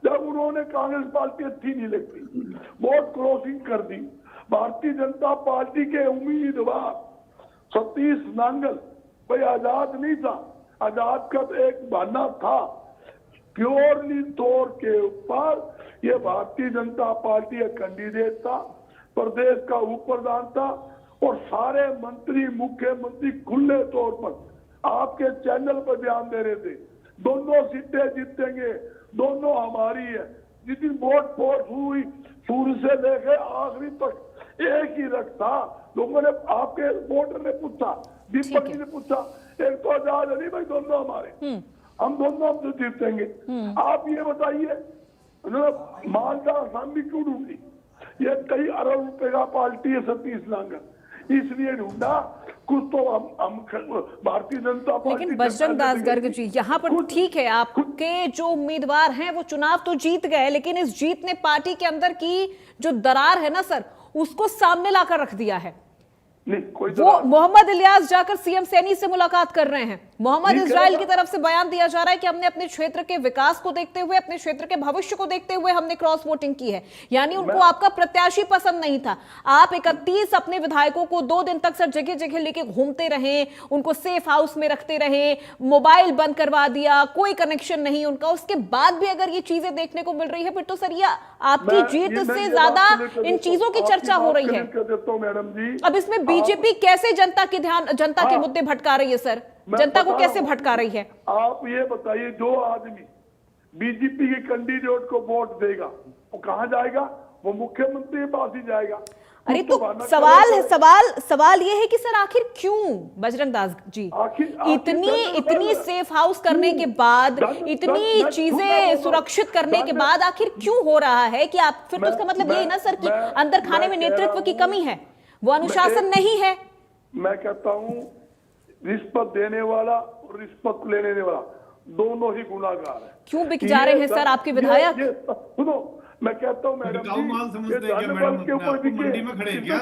[SPEAKER 6] जब उन्होंने कांग्रेस पार्टी अच्छी नहीं लगती, वोट क्रॉसिंग कर दी, भारतीय जनता पार्टी के उम्मीदवार सतीश नांगल, कोई आजाद नहीं था, आजाद का तो एक बहाना था, प्योरली तौर के ऊपर ये भारतीय जनता पार्टी का कैंडिडेट था, प्रदेश का उप प्रधान था और सारे मंत्री मुख्यमंत्री खुले तौर पर आपके चैनल पर बयान दे रहे थे दोनों सीटें जीतेंगे, दोनों हमारी है। जिस दिन वोट फोर्स हुई शुरू से लेकर आखिरी तक एक ही रख था। लोगों ने आपके वोटर ने पूछा, दीपक जी ने पूछा, एक तो आजाद अली भाई दोनों हमारे, हम दोनों हम तो जीतेंगे। आप ये बताइए मालदा असामी क्यों ढूंढी? ये कई अरब रुपए का पार्टी है सतीश लांगर, इसलिए ढूंढा कुछ तो हम भारतीय जनता पार्टी।
[SPEAKER 1] लेकिन बजरंग दास गर्ग जी, यहाँ पर ठीक है आपके जो उम्मीदवार हैं वो चुनाव तो जीत गए, लेकिन इस जीत ने पार्टी के अंदर की जो दरार है ना सर, उसको सामने लाकर रख दिया है।
[SPEAKER 6] नहीं, कोई
[SPEAKER 1] वो मोहम्मद इलियास जाकर सीएम सैनी से मुलाकात कर रहे हैं। मोहम्मद इजराइल की तरफ से बयान दिया जा रहा है कि हमने अपने क्षेत्र के विकास को देखते हुए, अपने क्षेत्र के भविष्य को देखते हुए हमने क्रॉस वोटिंग की है। यानी उनको आपका प्रत्याशी पसंद नहीं था। आप 31 अपने विधायकों को 2 दिन तक सर जगह जगह लेके घूमते रहे, उनको सेफ हाउस में रखते रहे, मोबाइल बंद करवा दिया, कोई कनेक्शन नहीं उनका। उसके बाद भी अगर ये चीजें देखने को मिल रही है, फिर तो सर ये आपकी जीत से ज्यादा इन चीजों की चर्चा हो रही है।
[SPEAKER 6] मैडम जी,
[SPEAKER 1] अब इसमें बीजेपी कैसे जनता के मुद्दे भटका रही है सर? जनता को कैसे भटका रही है?
[SPEAKER 6] आप ये बताइए, जो आदमी बीजेपी के कैंडिडेट को वोट देगा वो कहां जाएगा? वो मुख्यमंत्री के पास ही जाएगा।
[SPEAKER 1] अरे तो सवाल ये है कि सर आखिर क्यों बजरंग दास जी, इतनी सेफ हाउस करने के बाद, इतनी चीजें सुरक्षित करने के बाद आखिर क्यों हो रहा है कि आप, फिर तो इसका मतलब यही ना सर कि अंदर खाने में नेतृत्व की कमी है, वो अनुशासन नहीं है।
[SPEAKER 6] मैं कहता हूं रिश्वत देने वाला और रिश्वत लेने वाला दोनों ही गुनाहगार है।
[SPEAKER 1] क्यों बिक जा रहे हैं सर आपके विधायक?
[SPEAKER 6] सुनो, मैं कहता हूं मैडम
[SPEAKER 5] बिकाऊ माल समझते हैं क्या मैडम?
[SPEAKER 6] के ऊपर
[SPEAKER 5] मंडी में खड़े हैं क्या?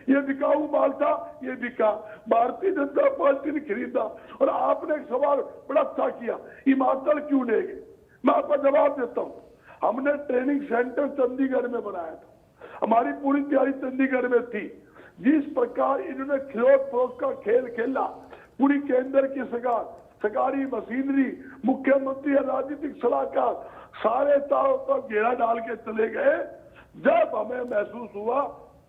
[SPEAKER 6] ये बिकाऊ माल था, ये बिका, भारतीय जनता पार्टी ने खरीदा। और आपने एक सवाल बड़ा अच्छा किया, हिमाचल क्यों ले गए? मैं आपका जवाब देता हूँ। हमने ट्रेनिंग सेंटर चंडीगढ़ में बनाया था, हमारी पूरी तैयारी चंडीगढ़ में थी। जिस प्रकार इन्होंने खिलौत फरोश का खेल खेला, पूरी केंद्र की सरकारी मशीनरी, मुख्यमंत्री और राजनीतिक सलाहकार सारे चारों तरफ घेरा डाल के चले गए। जब हमें महसूस हुआ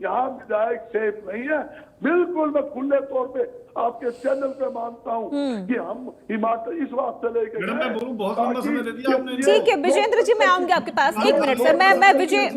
[SPEAKER 6] यहाँ विधायक सेफ नहीं है, बिल्कुल मैं खुले तौर पे आपके चैनल पे मानता हूँ कि हम हिमाचल इस वास्ते लेके
[SPEAKER 5] मैडम मैं बोलूं, बहुत लंबा समय दे दिया आपने।
[SPEAKER 1] ठीक है विजेंद्र जी, मैं आऊंगी आपके पास। एक मिनट सर,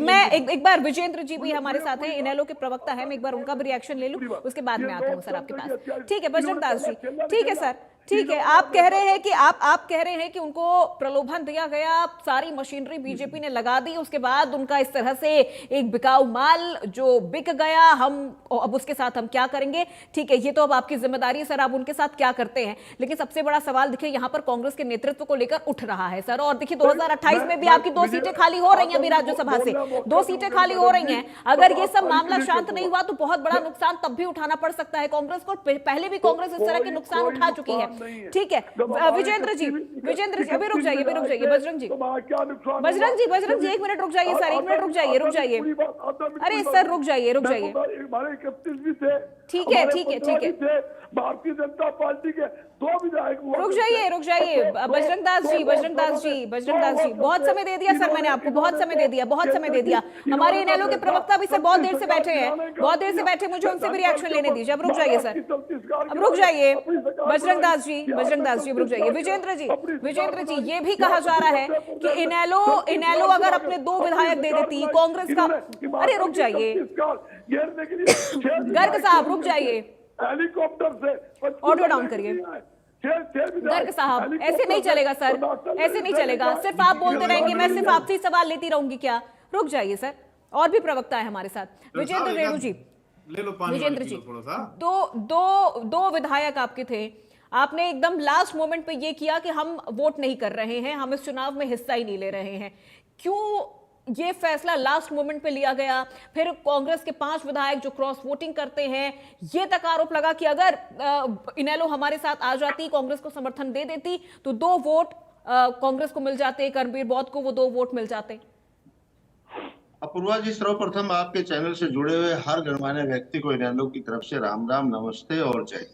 [SPEAKER 1] मैं एक बार विजेंद्र जी भी हमारे साथ हैं, इनेलो के प्रवक्ता है, मैं एक बार उनका भी रिएक्शन ले लूं, उसके बाद में आता हूं सर आपके पास। ठीक है बजरंग दास जी, ठीक है सर, ठीक है। आप कह रहे हैं कि उनको प्रलोभन दिया गया, सारी मशीनरी बीजेपी ने लगा दी, उसके बाद उनका इस तरह से एक बिकाऊ माल जो बिक गया, हम अब उसके साथ हम क्या करेंगे? ठीक है, ये तो अब आपकी जिम्मेदारी है सर, आप उनके साथ क्या करते हैं। लेकिन सबसे बड़ा सवाल देखिए यहाँ पर कांग्रेस के नेतृत्व को लेकर उठ रहा है सर। और देखिए 2028 में भी आपकी 2 सीटें खाली हो रही हैं, अभी राज्यसभा से 2 सीटें खाली हो रही हैं। अगर ये सब मामला शांत नहीं हुआ तो बहुत बड़ा नुकसान तब भी उठाना पड़ सकता है कांग्रेस को। पहले भी कांग्रेस इस तरह के नुकसान उठा चुकी है। ठीक है विजेंद्र जी, अभी रुक जाइए बजरंग जी, बजरंग जी 1 मिनट रुक जाइए सर, 1 मिनट रुक जाइए। अरे सर रुक जाइए। ठीक है
[SPEAKER 6] भारतीय जनता पार्टी के 2 विधायक
[SPEAKER 1] रुक जाइए बजरंग दास जी, बहुत समय दे दिया सर, मैंने आपको बहुत समय दे दिया। हमारे इनेलो के प्रवक्ता भी सर बहुत देर से बैठे, मुझे उनसे भी रिएक्शन लेने दीजिए। अब रुक जाइए सर, अब रुक जाइए बजरंग दास जी, रुक जाइए। विजेंद्र जी, ये भी कहा जा रहा है कि इनेलो अगर अपने 2 विधायक दे देती कांग्रेस का। अरे रुक जाइए गर्ग साहब, रुक जाइए,
[SPEAKER 6] हेलीकॉप्टर से
[SPEAKER 1] ऑडियो डाउन करिए। गर्ग साहब ऐसे नहीं चलेगा सर, ऐसे नहीं चलेगा। सिर्फ आप बोलते रहेंगे, मैं सिर्फ आपसे ही सवाल लेती रहूंगी क्या? रुक जाइए सर, और भी प्रवक्ता है हमारे साथ। विजेंद्र रेणु जी,
[SPEAKER 5] ले लो पानी,
[SPEAKER 1] विजेंद्र जी,
[SPEAKER 5] थोड़ा सा।
[SPEAKER 1] दो विधायक आपके थे, आपने एकदम लास्ट मोमेंट पे ये किया कि हम वोट नहीं कर रहे हैं, हम इस चुनाव में हिस्सा ही नहीं ले रहे हैं। क्यों ये फैसला लास्ट मोमेंट पे लिया गया? फिर कांग्रेस के 5 विधायक जो क्रॉस वोटिंग करते हैं, ये तक आरोप लगा कि अगर इनेलो हमारे साथ आ जाती, कांग्रेस को समर्थन दे देती, तो 2 वोट कांग्रेस को मिल जाते, कर्मवीर बौद्ध को वो 2 वोट मिल जाते।
[SPEAKER 7] अपूर्वा जी, सर्वप्रथम आपके चैनल से जुड़े हुए हर गणमान्य व्यक्ति को इनेलो की तरफ से राम राम, नमस्ते और जय।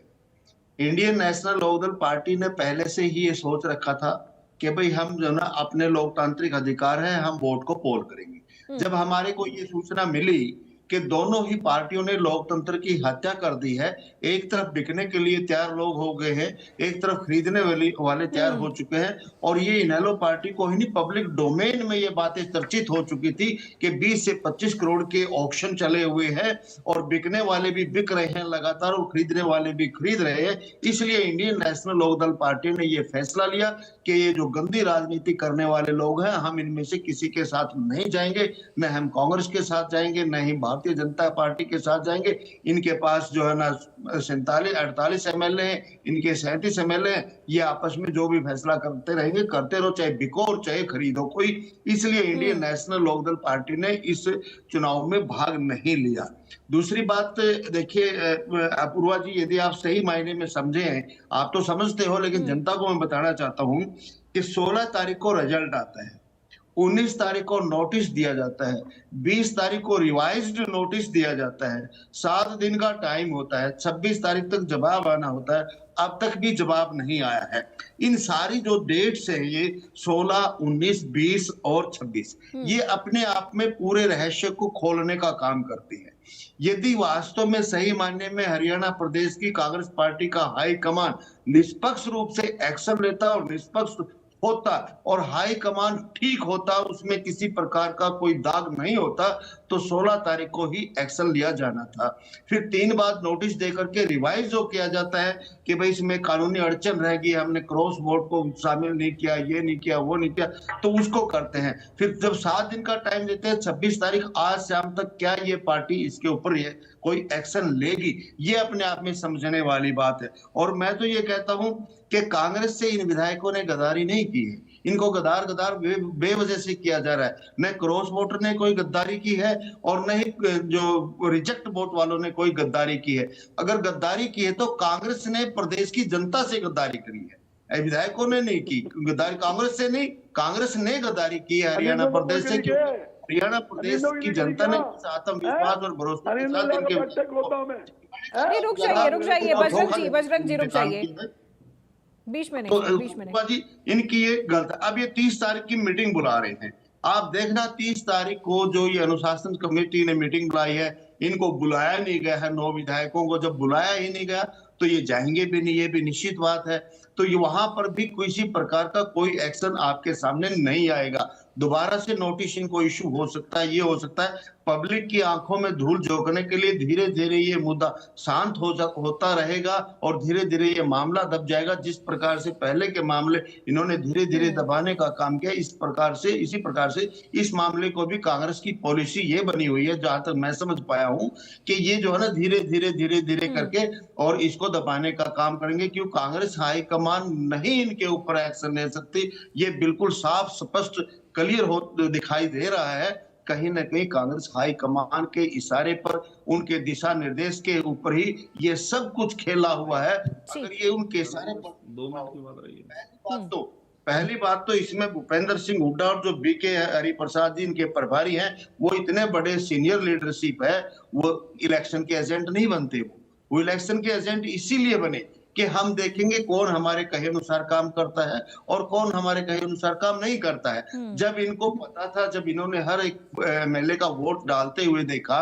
[SPEAKER 7] इंडियन नेशनल लोकदल पार्टी ने पहले से ही ये सोच रखा था कि भाई हम जो ना अपने लोकतांत्रिक अधिकार है, हम वोट को पोल करेंगे। जब हमारे को ये सूचना मिली कि दोनों ही पार्टियों ने लोकतंत्र की हत्या कर दी है, एक तरफ बिकने के लिए तैयार लोग हो गए हैं, एक तरफ खरीदने वाले तैयार हो चुके हैं, और ये इनेलो पार्टी को ही नहीं पब्लिक डोमेन में ये बातें चर्चित हो चुकी थी कि 20 से 25 करोड़ के ऑक्शन चले हुए हैं और बिकने वाले भी बिक रहे हैं लगातार और खरीदने वाले भी खरीद रहे हैं। इसलिए इंडियन नेशनल लोकदल पार्टी ने ये फैसला लिया कि ये जो गंदी राजनीति करने वाले लोग हैं, हम इनमें से किसी के साथ नहीं जाएंगे, न हम कांग्रेस के साथ जाएंगे, न ही भारतीय जनता पार्टी के साथ जाएंगे। इनके पास जो है ना 48 एमएलए हैं, इनके 37 एमएलए हैं, ये आपस में जो भी फैसला करते रहेंगे करते रहो, चाहे बिको और चाहे खरीदो कोई। इसलिए इंडियन नेशनल लोकदल पार्टी ने इस चुनाव में भाग नहीं लिया। दूसरी बात देखिए अपूर्वा जी, यदि आप सही मायने में समझे हैं, आप तो समझते हो, लेकिन जनता को मैं बताना चाहता हूं कि 16 तारीख को रिजल्ट आता है, 19 तारीख को नोटिस दिया जाता है, 20 तारीख को रिवाइज्ड नोटिस दिया जाता है, 7 दिन का टाइम होता है, 26 तारीख तक जवाब आना होता है, अब तक भी जवाब नहीं आया है। इन सारी जो डेट्स है, ये 16, 19, 20 और 26, ये अपने आप में पूरे रहस्य को खोलने का काम करती है। यदि वास्तव में सही मायने में हरियाणा प्रदेश की कांग्रेस पार्टी का हाई कमान निष्पक्ष रूप से एक्शन लेता और निष्पक्ष होता और हाई कमान ठीक होता, उसमें किसी प्रकार का कोई दाग नहीं होता, तो 16 तारीख को ही एक्शन लिया जाना था। फिर 3 बार नोटिस देकर के रिवाइज जो किया जाता है कि भाई इसमें कानूनी अड़चन रहेगी, हमने क्रॉस वोट को शामिल नहीं किया, ये नहीं किया, वो नहीं किया, तो उसको करते हैं। फिर जब 7 दिन का टाइम देते हैं, 26 तारीख आज शाम तक, क्या ये पार्टी इसके ऊपर ये कोई एक्शन लेगी, ये अपने आप में समझने वाली बात है। और मैं तो ये कहता हूं कि कांग्रेस से इन विधायकों ने गद्दारी नहीं की है, इनको गद्दार बेवजह से किया जा रहा है। न क्रॉस वोटर ने कोई गद्दारी की है और न ही जो रिजेक्ट वोट वालों ने कोई गद्दारी की है। अगर गद्दारी की है तो कांग्रेस ने प्रदेश की जनता से गद्दारी करी है, विधायकों ने नहीं की गद्दारी, कांग्रेस से नहीं, कांग्रेस ने गद्दारी की है हरियाणा प्रदेश से। हरियाणा प्रदेश की जनता ने आत्मविश्वास और भरोसा के साथ इनके
[SPEAKER 1] रुक जाइए बजरंग जी रुक जाइए, बीच में नहीं
[SPEAKER 7] जी, इनकी ये गलत। अब ये 30 तारीख की मीटिंग बुला रहे हैं, आप देखना 30 तारीख को जो ये अनुशासन कमेटी ने मीटिंग बुलाई है, इनको बुलाया नहीं गया है। 9 विधायकों को जब बुलाया ही नहीं गया तो ये जाएंगे भी नहीं, ये भी निश्चित बात है। तो ये वहां पर भी किसी प्रकार का कोई एक्शन आपके सामने नहीं आएगा। दोबारा से नोटिस इनको इशू हो सकता है, ये हो सकता है। पब्लिक की आंखों में धूल झोंकने के लिए धीरे धीरे ये मुद्दा शांत होता रहेगा और धीरे धीरे ये मामला दब जाएगा। जिस प्रकार से पहले के मामले इन्होंने धीरे धीरे दबाने का काम किया, इसी प्रकार से इस मामले को भी कांग्रेस की पॉलिसी ये बनी हुई है, जहां तक मैं समझ पाया हूं, कि ये जो है ना धीरे धीरे करके और इसको दबाने का काम करेंगे। क्यों कांग्रेस हाईकमान नहीं इनके ऊपर एक्शन ले सकती, ये बिल्कुल साफ स्पष्ट क्लियर हो दिखाई दे रहा है। कहीं ना कहीं कांग्रेस हाई कमान के इशारे पर, उनके दिशा निर्देश के ऊपर ही ये सब कुछ खेला हुआ है। अगर ये उनके इशारे पर
[SPEAKER 5] 2 मिनट की बात रही है।
[SPEAKER 7] पहली बात तो इसमें भूपेंद्र सिंह हुड्डा और जो बीके हरिप्रसाद जी इनके प्रभारी हैं, वो इतने बड़े सीनियर लीडरशिप है, वो इलेक्शन के एजेंट नहीं बनते। वो इलेक्शन के एजेंट इसीलिए बने कि हम देखेंगे कौन हमारे कहे अनुसार काम करता है और कौन हमारे कहे अनुसार काम नहीं करता है। जब इनको पता था, जब इन्होंने हर एक एमएलए का वोट डालते हुए देखा,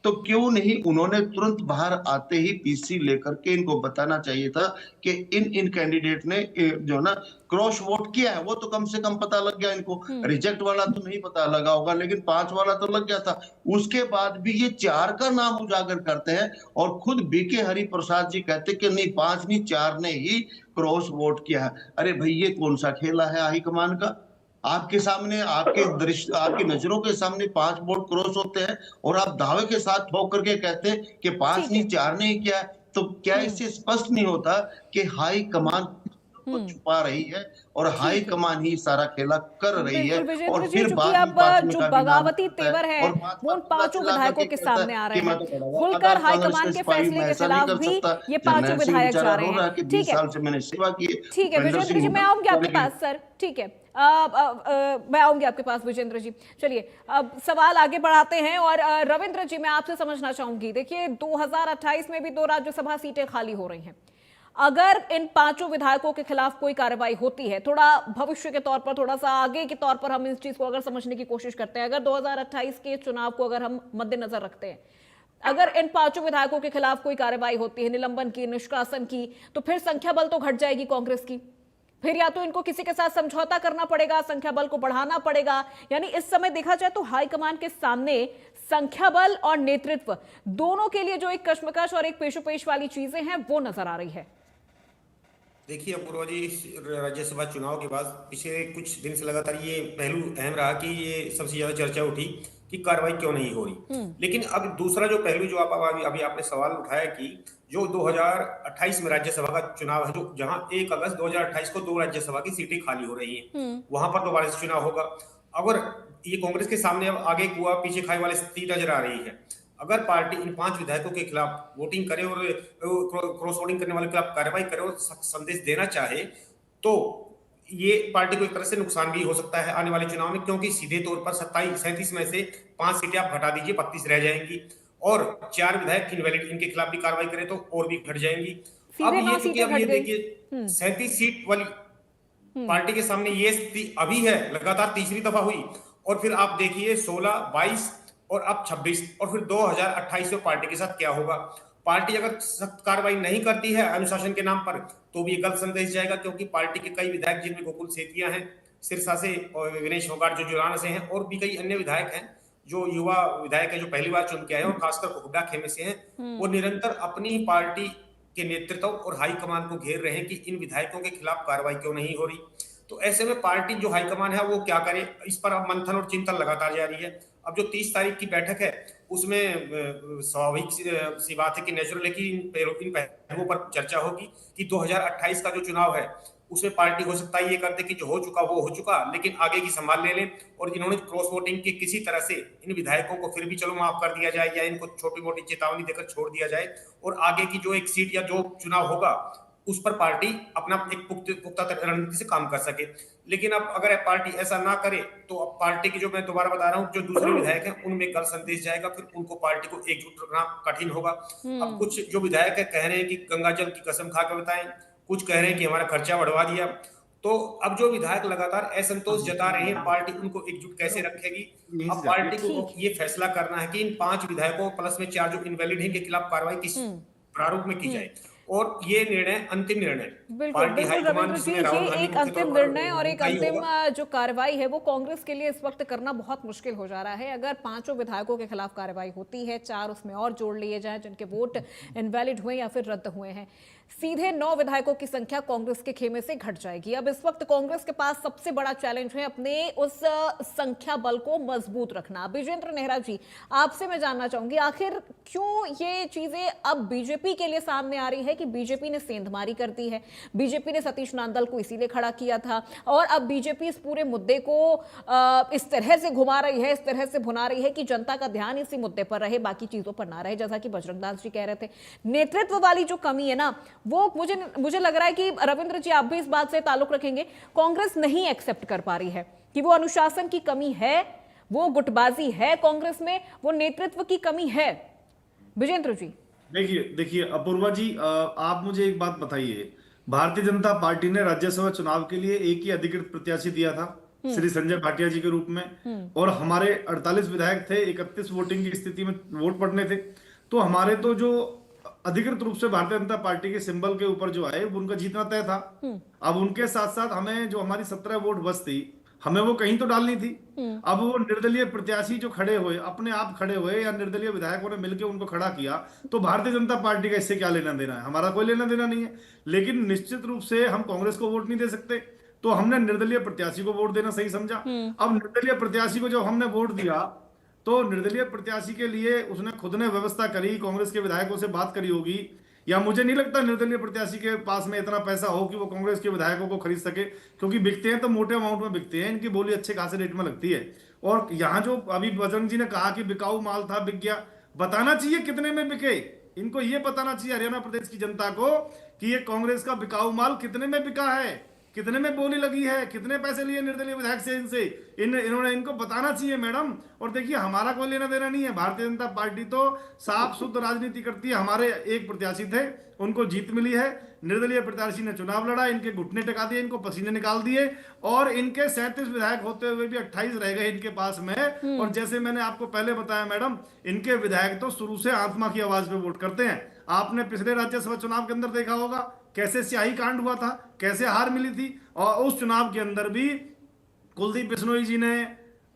[SPEAKER 7] तो क्यों नहीं उन्होंने तुरंत बाहर आते ही पीसी लेकर के इनको बताना चाहिए था कि इन कैंडिडेट ने जो ना क्रॉस वोट किया है। वो तो कम से कम पता लग गया इनको, रिजेक्ट वाला तो नहीं पता लगा होगा, लेकिन 5 वाला तो लग गया था। उसके बाद भी ये 4 का नाम उजागर करते हैं और खुद बीके हरिप्रसाद जी कहते कि नहीं 5 नहीं 4 ने ही क्रॉस वोट किया है। अरे भाई ये कौन सा खेला है हाईकमान का? आपके सामने, आपकी नजरों के सामने 5 वोट क्रॉस होते हैं और आप दावे के साथ ठोक करके कहते हैं कि 5 नहीं 4 ने किया। तो क्या इससे स्पष्ट नहीं होता कि हाई कमान को छुपा रही है और हाई कमान ही सारा खेला कर रही है? और फिर
[SPEAKER 1] अब जो बगावती तेवर है वो उन 5 विधायकों के सामने आ रहे हैं। खुलकर हाईकमान के फैसले के खिलाफ भी ये 5 विधायक जा रहे हैं। ठीक है,
[SPEAKER 7] साल से मैंने सेवा की।
[SPEAKER 1] ठीक है विजेंद्र जी, मैं आऊंगी आपके पास सर। ठीक है, मैं आऊंगी आपके पास विजेंद्र जी। चलिए अब सवाल आगे बढ़ाते हैं और रविंद्र जी मैं आपसे समझना चाहूंगी। देखिए 2028 में भी 2 राज्यसभा सीटें खाली हो रही हैं। अगर इन 5 विधायकों के खिलाफ कोई कार्रवाई होती है, थोड़ा भविष्य के तौर पर, थोड़ा सा आगे के तौर पर हम इस चीज को अगर समझने की कोशिश करते हैं, अगर 2028 के चुनाव को अगर हम मद्देनजर रखते हैं, अगर इन 5 विधायकों के खिलाफ कोई कार्रवाई होती है, निलंबन की, निष्कासन की, तो फिर संख्या बल तो घट जाएगी कांग्रेस की। फिर या तो इनको किसी के साथ समझौता करना पड़ेगा, संख्या बल को बढ़ाना पड़ेगा। यानी इस समय देखा जाए तो हाईकमान के सामने संख्या बल और नेतृत्व दोनों के लिए जो एक कश्मकश और एक पेशोपेश वाली चीजें हैं वो नजर आ रही है।
[SPEAKER 4] देखिए अपूर्वा जी, राज्यसभा चुनाव के बाद पिछले कुछ दिन से लगातार ये पहलू अहम रहा कि ये सबसे ज्यादा चर्चा उठी कि कार्रवाई क्यों नहीं हो रही। लेकिन अब दूसरा जो पहलू जो आप अभी आपने सवाल उठाया कि जो 2028 में राज्यसभा का चुनाव है, जो जहां 1 अगस्त 2028 को 2 राज्यसभा की सीटें खाली हो रही हैं, वहां पर दोबारा से चुनाव होगा। अगर ये कांग्रेस के सामने अब आगे कुआ पीछे खाई वाली स्थिति नजर आ रही है। अगर पार्टी इन 5 विधायकों के खिलाफ वोटिंग करे और क्रॉस वोटिंग करने वाले के खिलाफ कार्रवाई करे और संदेश देना चाहे, तो ये पार्टी को एक तरह से नुकसान भी हो सकता है आने वाले चुनाव में, क्योंकि सीधे तौर पर 37 में से 5 सीटें आप घटा दीजिए, 32 रह जाएंगी और 4 विधायक इनवैलिड, इनके खिलाफ भी कार्रवाई करें तो और भी घट जाएंगी। अब ये चूंकि अब ये देखिए 37 सीट वाली पार्टी के सामने ये स्थिति अभी है, लगातार तीसरी दफा हुई, और फिर आप देखिए 16, 22 और अब 26 और फिर 2028 में पार्टी के साथ क्या होगा। पार्टी अगर सख्त कार्रवाई नहीं करती है अनुशासन के नाम पर, तो भी गलत संदेश जाएगा, क्योंकि पार्टी के कई विधायक जिनमें गोकुल सेतिया हैं, सिरसा से, और विनेश फोगाट जो जुलाना से हैं, और भी कई अन्य विधायक हैं जो युवा विधायक है जो पहली बार चुन के आए हैं, और खासकर हुड्डा खेमे से हैं, वो निरंतर अपनी ही पार्टी के नेतृत्व और हाईकमान को घेर रहे हैं कि इन विधायकों के खिलाफ कार्रवाई क्यों नहीं हो रही। तो ऐसे में पार्टी जो हाईकमान है वो क्या करे, इस पर अब मंथन और चिंतन लगातार जारी है। अब जो 30 तारीख की बैठक है उसमें स्वाभाविक सी बात है कि नेचुरल है कि इन पहलुओं पर चर्चा होगी कि 2028 का जो चुनाव है उसमें पार्टी हो सकता है ये करते कि जो हो चुका वो हो चुका, लेकिन आगे की संभाल ले लें, और इन्होंने क्रॉस वोटिंग की किसी तरह से इन विधायकों को फिर भी चलो माफ कर दिया जाए या इनको छोटी मोटी चेतावनी देकर छोड़ दिया जाए, और आगे की जो एक सीट या जो चुनाव होगा उस पर पार्टी अपना एक पुख्ता रणनीति से काम कर सके। लेकिन अब अगर पार्टी ऐसा ना करे तो अब पार्टी की, जो मैं दोबारा बता रहा हूँ, जो दूसरे विधायक हैं उनमें गलत संदेश जाएगा, फिर उनको पार्टी को एकजुट रखना कठिन होगा। अब कुछ जो विधायक है कह रहे हैं कि गंगा जल की कसम खा के बताएं, कुछ कह रहे हैं कि हमारा खर्चा बढ़वा दिया। तो अब जो विधायक लगातार असंतोष जता रहे हैं, पार्टी उनको एकजुट कैसे रखेगी। अब पार्टी को ये फैसला करना है कि इन 5 विधायकों प्लस में 4 जो इनवैलिड हैं के खिलाफ कार्रवाई किस प्रारूप में की जाए, और ये निर्णय अंतिम निर्णय
[SPEAKER 1] बिल्कुल रविंद्र जी, ये एक अंतिम निर्णय और एक अंतिम जो कार्रवाई है वो कांग्रेस के लिए इस वक्त करना बहुत मुश्किल हो जा रहा है। अगर 5 विधायकों के खिलाफ कार्रवाई होती है, 4 उसमें और जोड़ लिए जाएं जिनके वोट इनवैलिड हुए या फिर रद्द हुए हैं, सीधे 9 विधायकों की संख्या कांग्रेस के खेमे से घट जाएगी। अब इस वक्त कांग्रेस के पास सबसे बड़ा चैलेंज है अपने उस संख्या बल को मजबूत रखना। विजेंद्र नेहरा जी, आपसे मैं जानना चाहूंगी, आखिर क्यों ये चीजें अब बीजेपी के लिए सामने आ रही है कि बीजेपी ने सेंधमारी कर दी है, बीजेपी ने सतीश नांदल को इसीलिए खड़ा किया था, और अब बीजेपी इस पूरे मुद्दे को इस तरह से घुमा रही है, इस तरह से भुना रही है कि जनता का ध्यान इसी मुद्दे पर रहे, बाकी चीजों पर ना रहे। जैसा कि बजरंग दास जी कह रहे थे, नेतृत्व वाली जो कमी है ना, वो मुझे लग रहा है कि रविंद्र जी आप भी इस बात से ताल्लुक रखेंगे, कांग्रेस नहीं एक्सेप्ट कर पा रही है कि वो अनुशासन की कमी है, वो गुटबाजी है कांग्रेस में, वो नेतृत्व की कमी है। विजेंद्र जी
[SPEAKER 5] देखिए अपूर्वा जी, आप मुझे एक बात बताइए, भारतीय जनता पार्टी ने राज्यसभा चुनाव के लिए एक ही अधिकृत प्रत्याशी दिया था, श्री संजय भाटिया जी के रूप में, और हमारे 48 विधायक थे, 31 वोटिंग की स्थिति में वोट पड़ने थे। तो हमारे तो जो अधिकृत रूप से भारतीय जनता पार्टी के सिंबल के ऊपर जो आए उनका जीतना तय था। अब उनके साथ साथ हमें जो हमारी 17 वोट बस थी, हमें वो कहीं तो डालनी थी। अब वो निर्दलीय प्रत्याशी जो खड़े हुए, अपने आप खड़े हुए या निर्दलीय विधायकों ने मिलकर उनको खड़ा किया, तो भारतीय जनता पार्टी का इससे क्या लेना देना है? हमारा कोई लेना देना नहीं है। लेकिन निश्चित रूप से हम कांग्रेस को वोट नहीं दे सकते, तो हमने निर्दलीय प्रत्याशी को वोट देना सही समझा। अब निर्दलीय प्रत्याशी को जब हमने वोट दिया, तो निर्दलीय प्रत्याशी के लिए उसने खुद ने व्यवस्था करी, कांग्रेस के विधायकों से बात करी होगी, या मुझे नहीं लगता निर्दलीय प्रत्याशी के पास में इतना पैसा हो कि वो कांग्रेस के विधायकों को खरीद सके, क्योंकि बिकते हैं तो मोटे अमाउंट में बिकते हैं, इनकी बोली अच्छे खासे रेट में लगती है। और यहाँ जो अभी बजरंग जी ने कहा कि बिकाऊ माल था, बिक गया, बताना चाहिए कितने में बिके। इनको ये बताना चाहिए हरियाणा प्रदेश की जनता को कि ये कांग्रेस का बिकाऊ माल कितने में बिका है, कितने में बोली लगी है, कितने पैसे लिए निर्दलीय विधायक से इनसे, इन्होंने इनको बताना चाहिए मैडम। और देखिए हमारा कोई लेना देना नहीं है, भारतीय जनता पार्टी तो साफ शुद्ध राजनीति करती है। हमारे एक प्रत्याशी थे, उनको जीत मिली है, निर्दलीय प्रत्याशी ने चुनाव लड़ा, इनके घुटने टिका दिए, इनको पसीने निकाल दिए, और इनके 37 विधायक होते हुए भी 28 रह गए इनके पास में। और जैसे मैंने आपको पहले बताया मैडम, इनके विधायक तो शुरू से आत्मा की आवाज पे वोट करते हैं। आपने पिछले राज्यसभा चुनाव के अंदर देखा होगा कैसे स्याही कांड हुआ था, कैसे हार मिली थी, और उस चुनाव के अंदर भी कुलदीप बिश्नोई जी ने,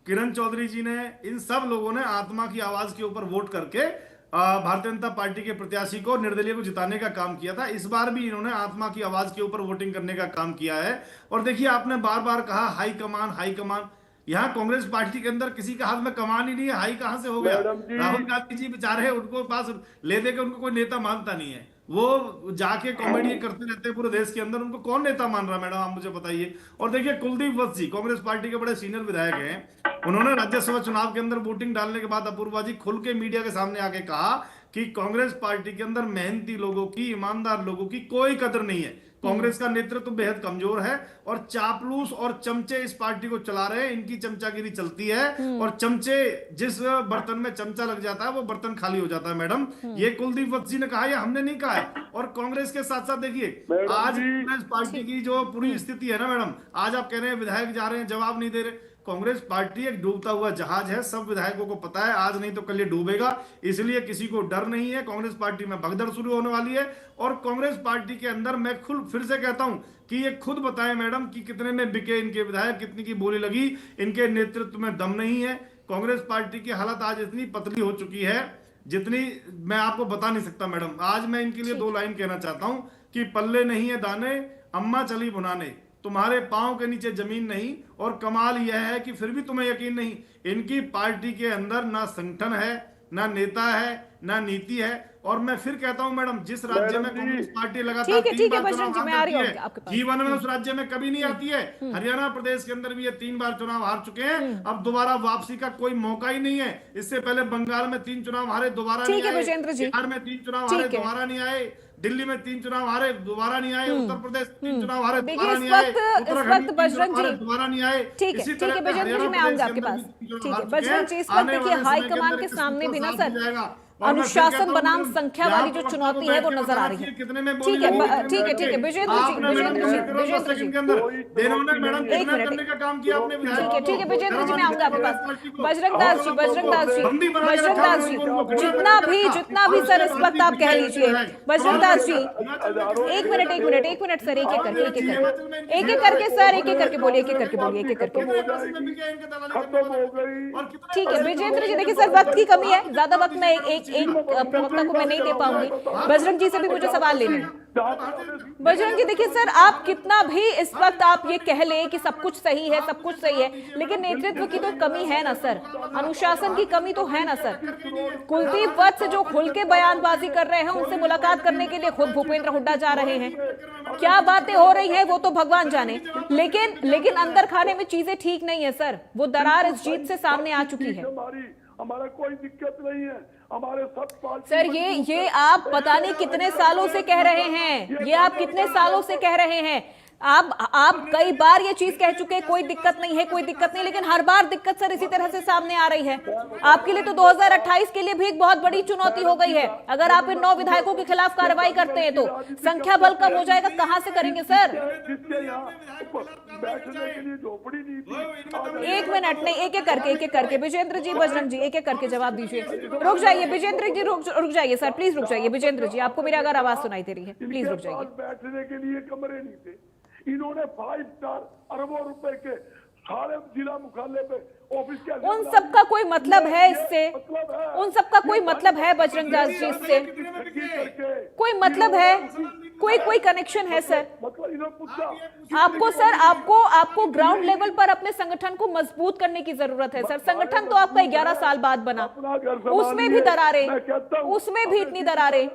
[SPEAKER 5] किरण चौधरी जी ने, इन सब लोगों ने आत्मा की आवाज के ऊपर वोट करके भारतीय जनता पार्टी के प्रत्याशी को, निर्दलीय को जिताने का काम किया था। इस बार भी इन्होंने आत्मा की आवाज के ऊपर वोटिंग करने का काम किया है। और देखिए आपने बार बार कहा हाई कमान, यहाँ कांग्रेस पार्टी के अंदर किसी के हाथ में कमान ही नहीं है, हाई कहां से हो गया। राहुल गांधी जी बेचारे, उनको पास ले दे के उनको कोई नेता मानता नहीं है, वो जाके कॉमेडी करते रहते हैं पूरे देश के अंदर, उनको कौन नेता मान रहा मैडम, आप मुझे बताइए। और देखिए कुलदीप वत्स जी कांग्रेस पार्टी के बड़े सीनियर विधायक हैं, उन्होंने राज्यसभा चुनाव के अंदर वोटिंग डालने के बाद अपूर्वा जी खुल के मीडिया के सामने आके कहा कि कांग्रेस पार्टी के अंदर मेहनती लोगों की, ईमानदार लोगों की कोई कदर नहीं है, कांग्रेस का नेतृत्व बेहद कमजोर है, और चापलूस और चमचे इस पार्टी को चला रहे हैं, इनकी चमचागिरी चलती है, और चमचे, जिस बर्तन में चमचा लग जाता है वो बर्तन खाली हो जाता है मैडम। ये कुलदीप वत्स जी ने कहा, ये हमने नहीं कहा है। और कांग्रेस के साथ साथ देखिए आज कांग्रेस पार्टी की जो पूरी स्थिति है ना मैडम, आज आप कह रहे हैं विधायक जा रहे हैं, जवाब नहीं दे रहे। कांग्रेस पार्टी एक डूबता हुआ जहाज है, सब विधायकों को पता है, आज नहीं तो कल ये डूबेगा, इसलिए किसी को डर नहीं है। कांग्रेस पार्टी में भगदड़ शुरू होने वाली है, और कांग्रेस पार्टी के अंदर मैं फिर से कहता हूं कि ये खुद बताएं मैडम कि कितने में बिके इनके विधायक, कितनी की बोली लगी, इनके नेतृत्व में दम नहीं है। कांग्रेस पार्टी की हालत आज इतनी पतली हो चुकी है जितनी मैं आपको बता नहीं सकता मैडम। आज मैं इनके लिए 2 लाइन कहना चाहता हूं कि पल्ले नहीं है दाने, अम्मा चली बुनाने, तुम्हारे पांव के नीचे जमीन नहीं। और कमाल यह है कि फिर भी तुम्हें यकीन नहीं, इनकी पार्टी के अंदर ना संगठन है, ना नेता है, ना नीति है। और मैं फिर कहता हूं मैडम, जिस राज्य में कांग्रेस पार्टी लगातार 3 बार चुनाव हार चुकी है, जीवन में उस राज्य में कभी नहीं आती है। हरियाणा प्रदेश के अंदर भी ये 3 बार चुनाव हार चुके हैं, अब दोबारा वापसी का कोई मौका ही नहीं है। इससे पहले बंगाल में 3 चुनाव हारे, दोबारा नहीं आए, बिहार में 3 चुनाव हारे, दोबारा नहीं आए, दिल्ली में 3 चुनाव हारे, दोबारा नहीं आए, उत्तर प्रदेश 3 चुनाव हारे, दोबारा नहीं आए, उत्तराखंड दोबारा नहीं आए।
[SPEAKER 1] ठीक है बजरंग जी, मैं आऊंगा आपके पास। ठीक है बजरंग जी, इस वक्त देखिए हाईकमान के सामने भी ना सर अनुशासन बनाम संख्या वाली जो चुनौती है वो नजर आ रही है। ठीक है विजेंद्र जी, विजेंद्र जी ठीक है विजेंद्र जी, मैं आऊंगा आपके पास। बजरंग दास जी, जितना भी सर इस वक्त आप कह लीजिए। बजरंग दास जी एक मिनट सर, एक एक करके सर, एक एक करके बोलिए, ठीक है विजेंद्र जी। देखिए सर वक्त की कमी है, ज्यादा वक्त में एक प्रवक्ता को मैं नहीं दे पाऊंगी। बजरंग जी से भी मुझे सवाल लेने हैं। बजरंग जी देखिए सर, आप कितना भी इस वक्त आप ये कह ले कि सब कुछ सही है, लेकिन नेतृत्व की तो कमी है ना सर, अनुशासन की कमी तो है ना सर। कुलदीप वत्स जो खुल के बयानबाजी कर रहे हैं, उनसे मुलाकात करने के लिए खुद भूपेंद्र हुड्डा जा रहे हैं। क्या बातें हो रही है वो तो भगवान जाने, लेकिन अंदर खाने में चीजें ठीक नहीं है सर। वो दरार इस जीत से सामने आ चुकी है।
[SPEAKER 6] हमारा कोई दिक्कत नहीं है, हमारे सब
[SPEAKER 1] सर ये आप पता नहीं कितने सालों से कह रहे हैं, ये आप कितने सालों से कह रहे हैं। आप कई बार ये चीज कह चुके हैं, कोई दिक्कत नहीं, लेकिन हर बार दिक्कत सर इसी तरह से सामने आ रही है। आपके लिए तो 2028 के लिए भी एक बहुत बड़ी चुनौती हो गई है। अगर आप इन 9 विधायकों के खिलाफ कार्रवाई करते हैं तो संख्या बल कम हो जाएगा, कहां से करेंगे सर? एक मिनट नहीं, एक एक करके विजेंद्र जी, बजरंग जी एक एक करके जवाब दीजिए। रुक जाइए विजेंद्र जी, रुक जाइए सर, प्लीज रुक जाइए। विजेंद्र जी आपको मेरी अगर आवाज सुनाई दे रही है प्लीज रुक जाइए।
[SPEAKER 6] बैठने के लिए कमरे नहीं थे, इन्होंने 5 स्टार अरबों रुपए के सारे जिला मुख्यालय पे ऑफिस के,
[SPEAKER 1] उन सबका कोई मतलब है इससे? उन सबका कोई मतलब है बजरंग दास जी इससे? कोई मतलब है? कोई कनेक्शन है सर? आपको सर आपको ग्राउंड लेवल पर अपने संगठन को मजबूत करने की जरूरत है सर। संगठन तो आपका 11 साल बाद बना, उसमें भी दरारें, उसमें भी इतनी दरारें।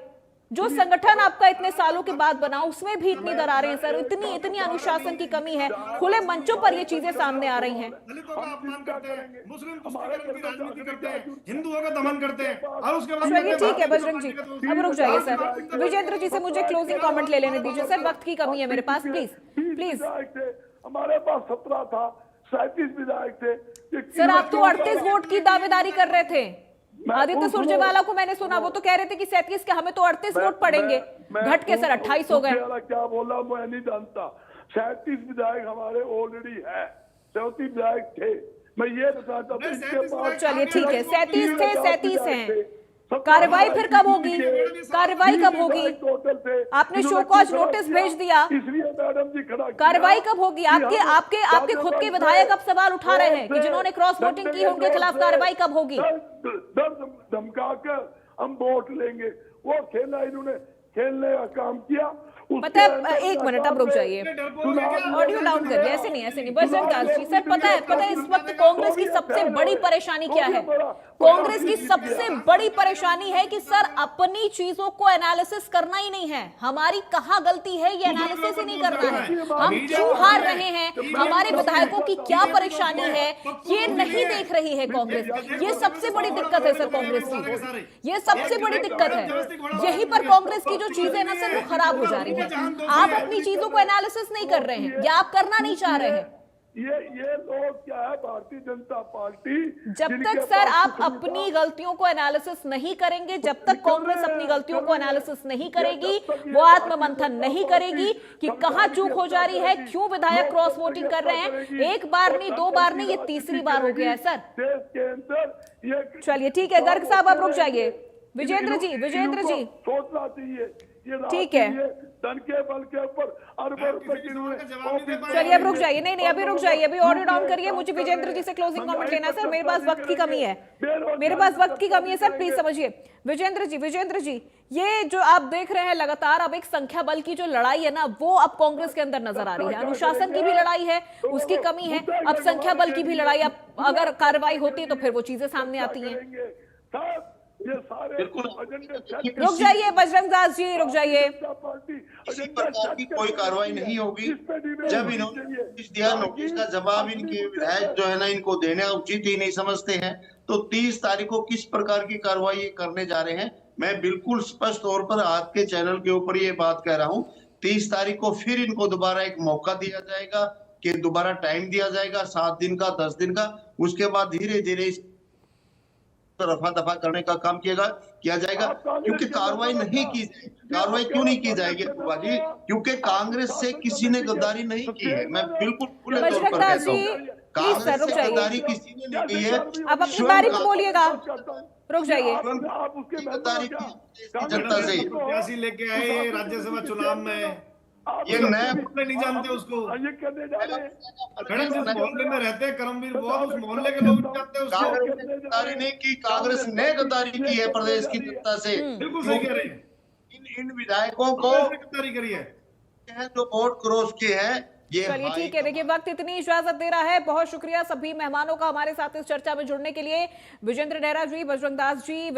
[SPEAKER 1] जो संगठन आपका इतने सालों के बाद बना उसमें भी इतनी दरारें हैं सर, इतनी अनुशासन की कमी है, खुले मंचों पर ये चीजें सामने आ रही हैं।
[SPEAKER 5] दलितों का अपमान करते हैं, मुस्लिम तुष्टीकरण की राजनीति करते हैं, हिंदुओं का दमन करते हैं और उसके बाद
[SPEAKER 1] चलिए ठीक है बजरंग जी, अब रुक जाइए सर। विजेंद्र जी से मुझे क्लोजिंग कमेंट ले लेने दीजिए सर, वक्त की कमी है मेरे पास, प्लीज प्लीज।
[SPEAKER 6] हमारे पास 17 था, 37 विधायक थे।
[SPEAKER 1] सर आप तो 38 वोट की दावेदारी कर रहे थे। आदित्य सुरजेवाला को मैंने सुना, वो तो कह रहे थे कि 37 के हमें तो 38 वोट पड़ेंगे, घट के सर 28 हो गए।
[SPEAKER 6] क्या बोला मैं नहीं जानता। 37 विधायक हमारे ऑलरेडी है, 37 विधायक थे। मैं ये बताता हूं,
[SPEAKER 1] चलिए ठीक है, 37 थे, 37 हैं। कार्रवाई फिर कब होगी? कार्रवाई कब होगी? आपने शो कॉज नोटिस भेज दिया,
[SPEAKER 6] इसलिए मैडम जी खड़ा किया।
[SPEAKER 1] कार्रवाई कब होगी? आपके खुद के विधायक अब सवाल उठा रहे हैं कि जिन्होंने क्रॉस वोटिंग की है उनके खिलाफ कार्रवाई कब होगी?
[SPEAKER 6] डर धमका कर हम वोट लेंगे, वो खेलना इन्होंने खेलने का काम किया।
[SPEAKER 1] पता है, एक मिनट अब रुक जाइए, ऑडियो डाउन करिए, ऐसे नहीं बजरंग दास जी सर, पता है इस वक्त कांग्रेस की सबसे बड़ी परेशानी क्या है? कांग्रेस की सबसे बड़ी परेशानी है कि सर अपनी चीजों को एनालिसिस करना ही नहीं है। हमारी कहां गलती है ये एनालिसिस ही नहीं करना है, हम क्यों हार रहे हैं, हमारे विधायकों की क्या परेशानी है ये नहीं देख रही है कांग्रेस। ये सबसे बड़ी दिक्कत है सर कांग्रेस की, ये सबसे बड़ी दिक्कत है। यहीं पर कांग्रेस की जो चीजें ना सर वो खराब हो जा रही है। आप अपनी चीजों को एनालिसिस नहीं कर रहे हैं या आप करना नहीं चाह रहे हैं।
[SPEAKER 6] ये लोग क्या है, भारतीय जनता पार्टी,
[SPEAKER 1] जब तक सर आप अपनी गलतियों को एनालिसिस नहीं करेंगे, जब तक कांग्रेस अपनी गलतियों को एनालिसिस नहीं करेगी, वो आत्ममंथन नहीं करेगी कि कहां चूक हो जा रही है, क्यों विधायक क्रॉस वोटिंग कर रहे हैं। एक बार नहीं, दो बार नहीं, ये तीसरी बार हो गया है सर।
[SPEAKER 6] देश के अंदर ये
[SPEAKER 1] चलिए ठीक है, गर्ग साहब आप रुक जाइए। विजेंद्र जी
[SPEAKER 6] सोचना चाहिए,
[SPEAKER 1] ठीक है,
[SPEAKER 6] धन के बल के ऊपर अरबों रुपए की।
[SPEAKER 1] चलिए अब रुक जाइए, नहीं अभी रुक जाइए, अभी ऑडियो डाउन करिए, मुझे विजेंद्र जी से क्लोजिंग कमेंट लेना है सर, मेरे पास वक्त की कमी है, सर प्लीज समझिए। विजेंद्र जी ये जो आप देख रहे हैं लगातार अब एक संख्या बल की जो लड़ाई है ना वो अब कांग्रेस के अंदर नजर आ रही है। अनुशासन की भी लड़ाई है, उसकी कमी है, अब संख्या बल की भी लड़ाई। अब अगर कार्रवाई होती है तो फिर वो चीजें सामने आती हैं। रुक जाइए बजरंग दास जी, रुक जाइए।
[SPEAKER 7] किसी प्रकार की कोई कार्रवाई नहीं होगी। जब इन्होंने नोटिस दिया, नोटिस का जवाब इनके विधायक जो है ना इनको देना उचित ही नहीं समझते हैं, तो 30 तारीख को किस प्रकार की कार्रवाई करने जा रहे हैं मैं बिल्कुल स्पष्ट तौर पर आपके चैनल के ऊपर ये बात कह रहा हूँ। 30 तारीख को फिर इनको दोबारा एक मौका दिया जाएगा कि दोबारा टाइम दिया जाएगा, 7 दिन का, 10 दिन का। उसके बाद धीरे धीरे रफा दफा करने का काम किया जाएगा, क्योंकि कार्रवाई नहीं की जाएगी। कार्रवाई क्यों नहीं की जाएगी जी? क्योंकि कांग्रेस से किसी ने गद्दारी नहीं की है। मैं बिल्कुल खुले तौर पर कहता हूँ, कांग्रेस से गद्दारी किसी ने नहीं की है।
[SPEAKER 1] आप अपनी तारीफ बोलिएगा, रुक जाइए।
[SPEAKER 7] गद्दारी की जनता से
[SPEAKER 5] प्रत्याशी लेके आए राज्यसभा चुनाव में,
[SPEAKER 7] ये नया
[SPEAKER 5] नहीं जानते उसको।
[SPEAKER 6] ये करने जा रहे हैं।
[SPEAKER 5] मैडम जिस मोहल्ले में रहते हैं करमवीर बहुत, उस मोहल्ले के लोग जानते हैं उसको।
[SPEAKER 7] कांग्रेस ने गद्दारी नहीं की, कांग्रेस ने गद्दारी की है प्रदेश की जनता से।
[SPEAKER 5] बिल्कुल सही कह रहे हैं।
[SPEAKER 7] इन विधायकों को
[SPEAKER 5] गद्दारी करी है
[SPEAKER 7] जो वोट क्रॉस के हैं।
[SPEAKER 1] चलिए ठीक है, देखिए वक्त इतनी इजाजत दे रहा है। बहुत शुक्रिया सभी मेहमानों का हमारे साथ इस चर्चा में जुड़ने के लिए। विजेंद्र नेहरा जी, बजरंग दास जी,